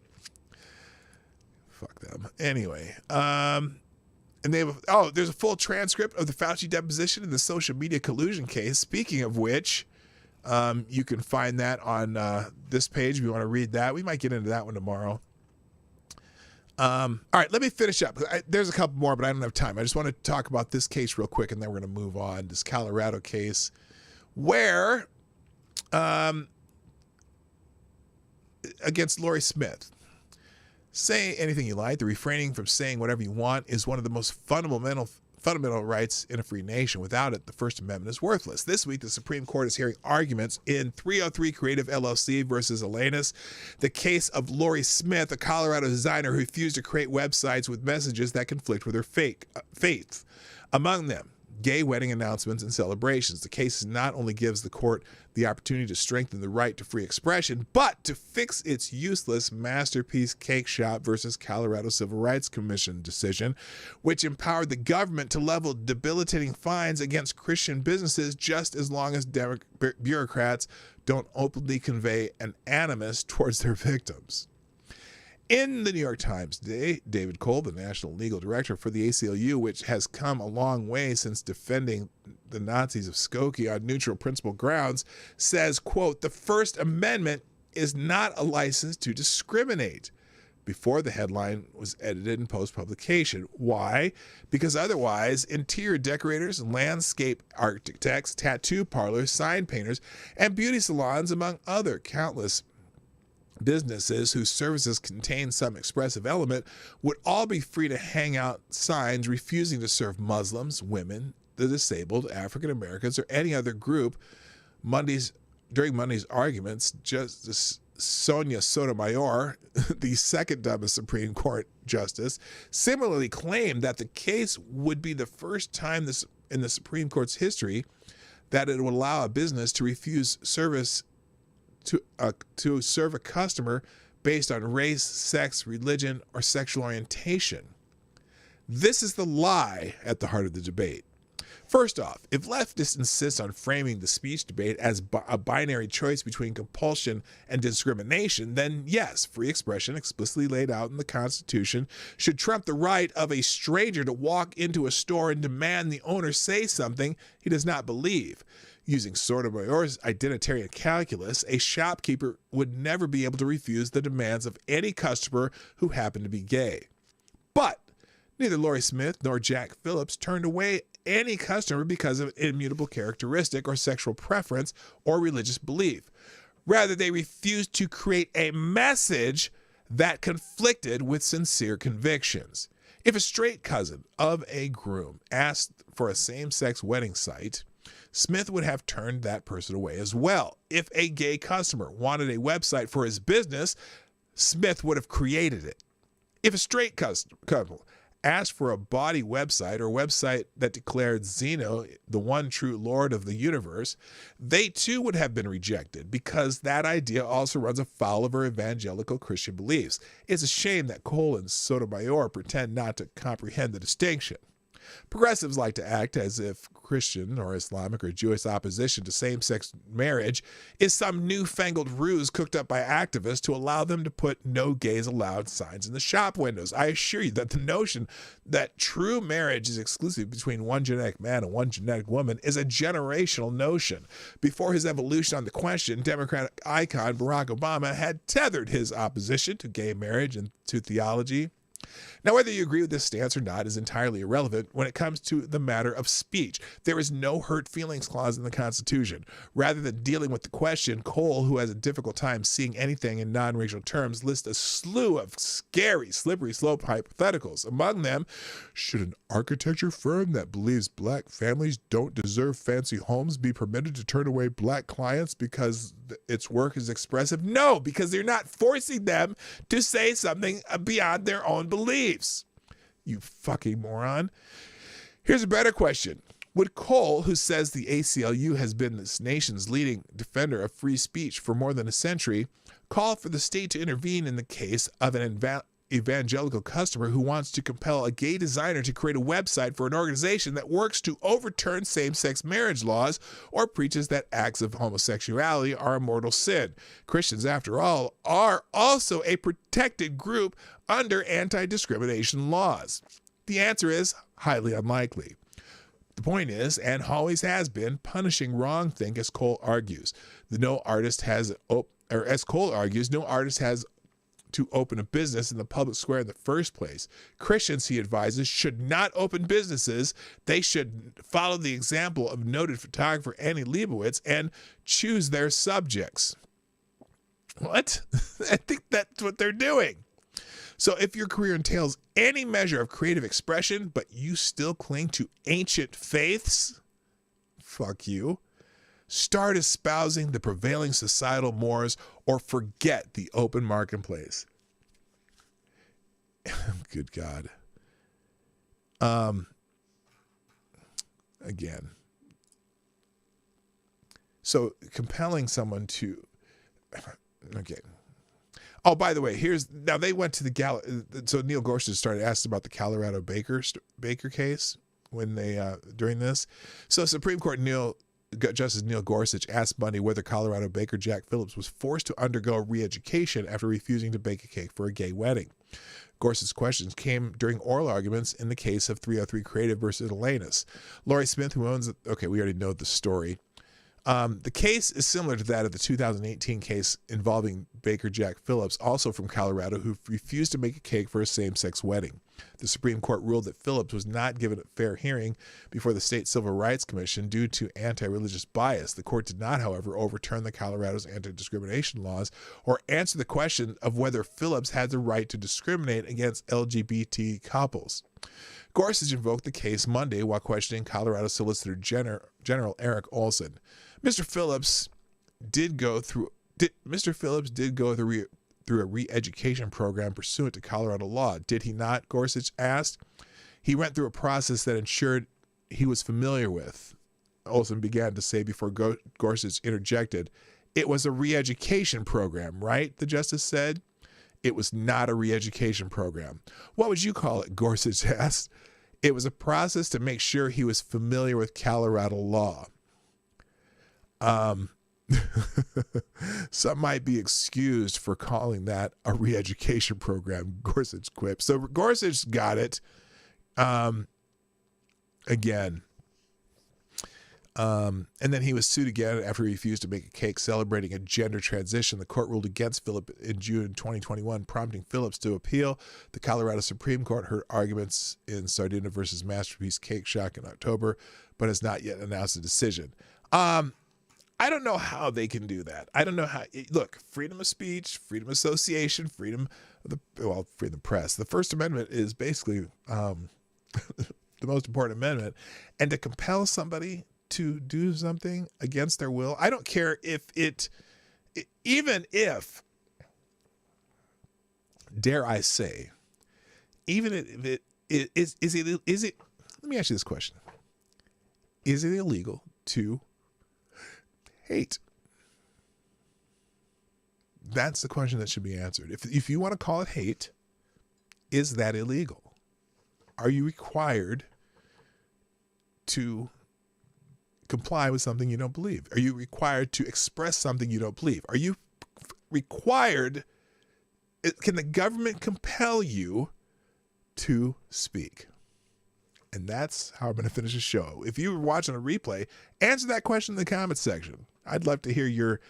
Fuck them. Anyway, and they have there's a full transcript of the Fauci deposition in the social media collusion case. Speaking of which, you can find that on this page if you want to read that. We might get into that one tomorrow. All right, let me finish up. There's a couple more, but I don't have time. I just want to talk about this case real quick, and then we're going to move on. This Colorado case where against Lori Smith. Say anything you like. The refraining from saying whatever you want is one of the most fundamental rights in a free nation. Without it, the First Amendment is worthless. This week, the Supreme Court is hearing arguments in 303 Creative LLC versus Elenis, the case of Lori Smith, a Colorado designer who refused to create websites with messages that conflict with her faith. Among them, gay wedding announcements and celebrations. The case not only gives the court the opportunity to strengthen the right to free expression, but to fix its useless Masterpiece Cake Shop versus Colorado Civil Rights Commission decision, which empowered the government to level debilitating fines against Christian businesses just as long as bureaucrats don't openly convey an animus towards their victims. In the New York Times today, David Cole, the national legal director for the ACLU, which has come a long way since defending the Nazis of Skokie on neutral principle grounds, says, quote, "The First Amendment is not a license to discriminate," before the headline was edited and post-publication. Why? Because otherwise, interior decorators, landscape architects, tattoo parlors, sign painters, and beauty salons, among other countless businesses whose services contain some expressive element, would all be free to hang out signs refusing to serve Muslims, women, the disabled, African Americans, or any other group. During Monday's arguments, Justice Sonia Sotomayor, the second dumbest Supreme Court justice, similarly claimed that the case would be the first time in the Supreme Court's history that it would allow a business to refuse service to serve a customer based on race, sex, religion, or sexual orientation. This is the lie at the heart of the debate. First off, if leftists insist on framing the speech debate as a binary choice between compulsion and discrimination, then yes, free expression explicitly laid out in the Constitution should trump the right of a stranger to walk into a store and demand the owner say something he does not believe. Using Sotomayor's identitarian calculus, a shopkeeper would never be able to refuse the demands of any customer who happened to be gay. But neither Lori Smith nor Jack Phillips turned away any customer because of an immutable characteristic or sexual preference or religious belief. Rather, they refused to create a message that conflicted with sincere convictions. If a straight cousin of a groom asked for a same-sex wedding site, Smith would have turned that person away as well. If a gay customer wanted a website for his business, Smith would have created it. If a straight couple asked for a body website or a website that declared Zeno the one true Lord of the universe, they too would have been rejected because that idea also runs afoul of our evangelical Christian beliefs. It's a shame that Cole and Sotomayor pretend not to comprehend the distinction. Progressives like to act as if Christian or Islamic or Jewish opposition to same-sex marriage is some newfangled ruse cooked up by activists to allow them to put "no gays allowed" signs in the shop windows. I assure you that the notion that true marriage is exclusive between one genetic man and one genetic woman is a generational notion. Before his evolution on the question, Democratic icon Barack Obama had tethered his opposition to gay marriage and to theology. Now, whether you agree with this stance or not is entirely irrelevant when it comes to the matter of speech. There is no hurt feelings clause in the Constitution. Rather than dealing with the question, Cole, who has a difficult time seeing anything in non-racial terms, lists a slew of scary, slippery slope hypotheticals. Among them, should an architecture firm that believes black families don't deserve fancy homes be permitted to turn away black clients because its work is expressive? No, because they're not forcing them to say something beyond their own beliefs. You fucking moron. Here's a better question. Would Cole, who says the ACLU has been this nation's leading defender of free speech for more than a century, call for the state to intervene in the case of an evangelical customer who wants to compel a gay designer to create a website for an organization that works to overturn same-sex marriage laws or preaches that acts of homosexuality are a mortal sin? Christians, after all, are also a protected group under anti-discrimination laws. The answer is highly unlikely. The point is, and always has been, punishing wrongthink, as Cole argues. As Cole argues, no artist has to open a business in the public square in the first place. Christians, he advises, should not open businesses. They should follow the example of noted photographer Annie Leibovitz and choose their subjects. What? I think that's what they're doing. So if your career entails any measure of creative expression, but you still cling to ancient faiths, fuck you. Start espousing the prevailing societal mores or forget the open marketplace. Good God. Again. So compelling someone to, okay. Oh, by the way, now they went to so Neil Gorsuch started asking about the Colorado Baker case when during this. So Supreme Court Justice Neil Gorsuch asked Monday whether Colorado baker Jack Phillips was forced to undergo re-education after refusing to bake a cake for a gay wedding. Gorsuch's questions came during oral arguments in the case of 303 Creative versus Elenis. Laurie Smith, who owns okay, we already know the story. The case is similar to that of the 2018 case involving baker Jack Phillips, also from Colorado, who refused to make a cake for a same-sex wedding. The Supreme Court ruled that Phillips was not given a fair hearing before the State Civil Rights Commission due to anti-religious bias. The court did not, however, overturn the Colorado's anti-discrimination laws or answer the question of whether Phillips had the right to discriminate against LGBT couples. Gorsuch invoked the case Monday while questioning Colorado Solicitor General Eric Olson. Mr. Phillips did go through a re-education program pursuant to Colorado law, did he not? Gorsuch asked. He went through a process that ensured he was familiar with, Olson began to say before Gorsuch interjected. It was a re-education program, right? The justice said. It was not a re-education program. What would you call it? Gorsuch asked. It was a process to make sure he was familiar with Colorado law. Some might be excused for calling that a re-education program, Gorsuch quipped. So Gorsuch got it. Again. And then he was sued again after he refused to make a cake celebrating a gender transition. The court ruled against Phillips in June 2021, prompting Phillips to appeal. The Colorado Supreme Court heard arguments in Sardina versus Masterpiece Cake Shack in October, but has not yet announced a decision. I don't know how they can do that. I don't know how. Look, freedom of speech, freedom of association, freedom of the press. The First Amendment is basically the most important amendment. And to compel somebody to do something against their will, I don't care if even if, dare I say, even if it is it, let me ask you this question. Is it illegal to hate? That's the question that should be answered. If you want to call it hate, is that illegal? Are you required to comply with something you don't believe? Are you required to express something you don't believe? Are you required? Can the government compel you to speak? And that's how I'm going to finish the show. If you were watching a replay, answer that question in the comments section. I'd love to hear your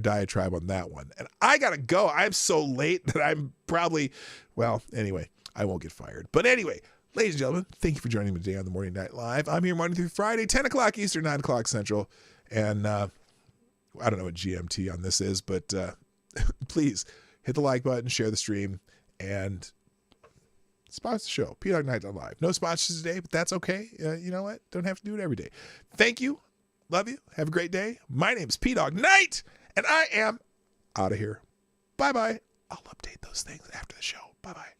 diatribe on that one. And I got to go. I'm so late that I'm probably, anyway, I won't get fired. But anyway, ladies and gentlemen, thank you for joining me today on the Morning Night Live. I'm here Monday through Friday, 10 o'clock Eastern, 9 o'clock Central. And I don't know what GMT on this is, but please hit the like button, share the stream, and sponsor the show. Dawg Knight Live. No sponsors today, but that's okay. You know what? Don't have to do it every day. Thank you. Love you. Have a great day. My name is Dawg Knight, and I am out of here. Bye-bye. I'll update those things after the show. Bye-bye.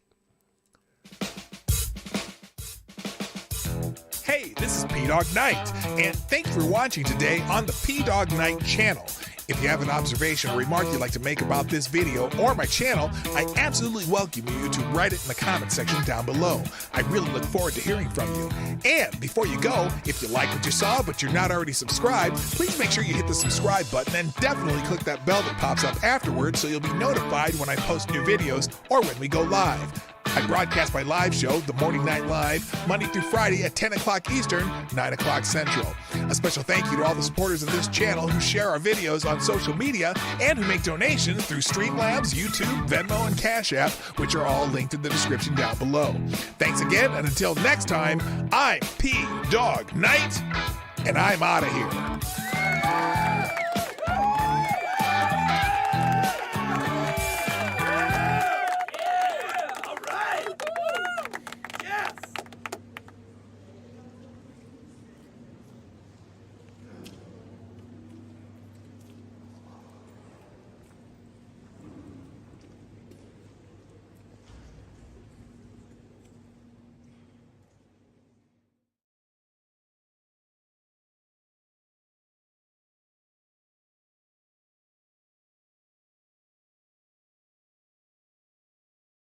Hey, this is Dawg Knight, and thank you for watching today on the Dawg Knight Channel. If you have an observation or remark you'd like to make about this video or my channel, I absolutely welcome you to write it in the comment section down below. I really look forward to hearing from you. And before you go, if you like what you saw but you're not already subscribed, please make sure you hit the subscribe button and definitely click that bell that pops up afterwards so you'll be notified when I post new videos or when we go live. I broadcast my live show, The Morning Night Live, Monday through Friday at 10 o'clock Eastern, 9 o'clock Central. A special thank you to all the supporters of this channel who share our videos on social media and who make donations through Streamlabs, YouTube, Venmo, and Cash App, which are all linked in the description down below. Thanks again, and until next time, I'm Dawg Knight, and I'm out of here.